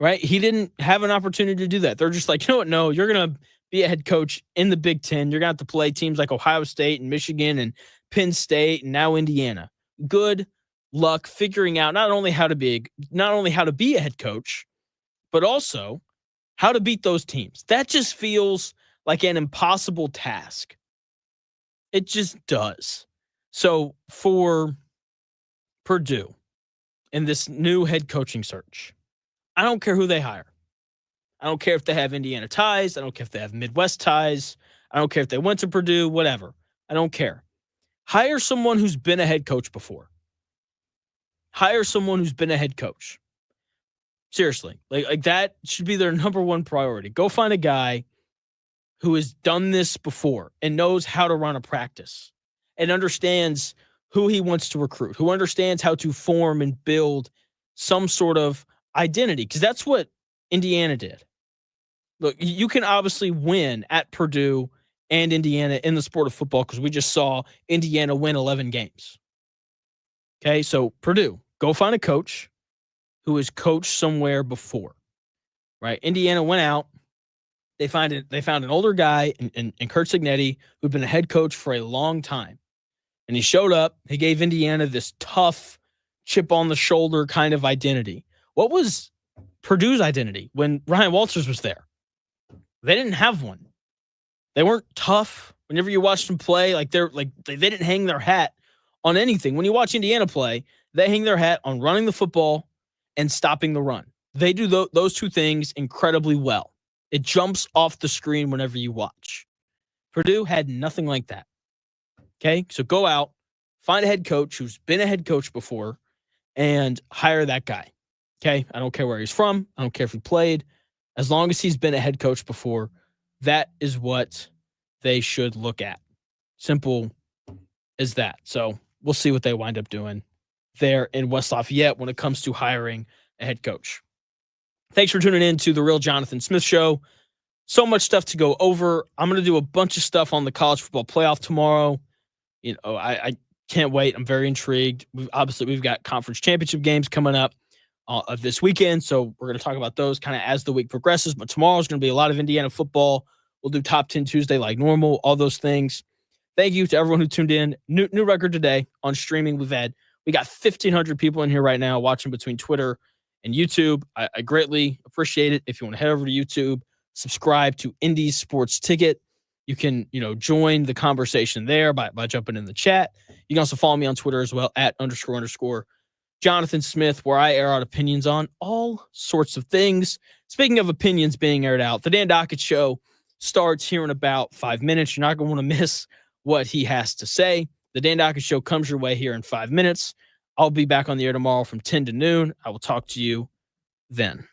right? He didn't have an opportunity to do that. They're just like, you know what? No, you're going to be a head coach in the Big Ten. You're going to have to play teams like Ohio State and Michigan and Penn State and now Indiana. Good luck figuring out not only how to be a head coach, but also how to beat those teams. That just feels like an impossible task. It just does. So for Purdue in this new head coaching search, I don't care who they hire. I don't care if they have Indiana ties. I don't care if they have Midwest ties. I don't care if they went to Purdue, whatever. I don't care. Hire someone who's been a head coach before. Hire someone who's been a head coach. Seriously. Like that should be their number one priority. Go find a guy who has done this before and knows how to run a practice and understands who he wants to recruit, who understands how to form and build some sort of identity, because that's what Indiana did. Look, you can obviously win at Purdue and Indiana in the sport of football because we just saw Indiana win 11 games. Okay, so Purdue, go find a coach who has coached somewhere before, right? Indiana went out. They found an older guy in Kurt Signetti who'd been a head coach for a long time. And he showed up. He gave Indiana this tough, chip on the shoulder kind of identity. What was Purdue's identity when Ryan Walters was there? They didn't have one. They weren't tough. Whenever you watched them play, they didn't hang their hat on anything. When you watch Indiana play, they hang their hat on running the football and stopping the run. They do those two things incredibly well. It jumps off the screen whenever you watch. Purdue had nothing like that. Okay, so go out, find a head coach who's been a head coach before, and hire that guy. Okay, I don't care where he's from. I don't care if he played. As long as he's been a head coach before, that is what they should look at. Simple as that. So we'll see what they wind up doing there in West Lafayette when it comes to hiring a head coach. Thanks for tuning in to the Real Jonathan Smith Show. So much stuff to go over. I'm going to do a bunch of stuff on the college football playoff tomorrow. You know, I can't wait. I'm very intrigued. We've got conference championship games coming up of this weekend, so we're going to talk about those kind of as the week progresses. But tomorrow's going to be a lot of Indiana football. We'll do Top 10 Tuesday like normal, all those things. Thank you to everyone who tuned in. New record today on streaming. We got 1,500 people in here right now watching between Twitter and YouTube. I greatly appreciate it. If you want to head over to YouTube, subscribe to Indy Sports Ticket. You can, join the conversation there by jumping in the chat. You can also follow me on Twitter as well @__ Jonathan Smith, where I air out opinions on all sorts of things. Speaking of opinions being aired out, the Dan Dockett Show starts here in about 5 minutes. You're not going to want to miss what he has to say. The Dan Dockett Show comes your way here in 5 minutes. I'll be back on the air tomorrow from 10 to noon. I will talk to you then.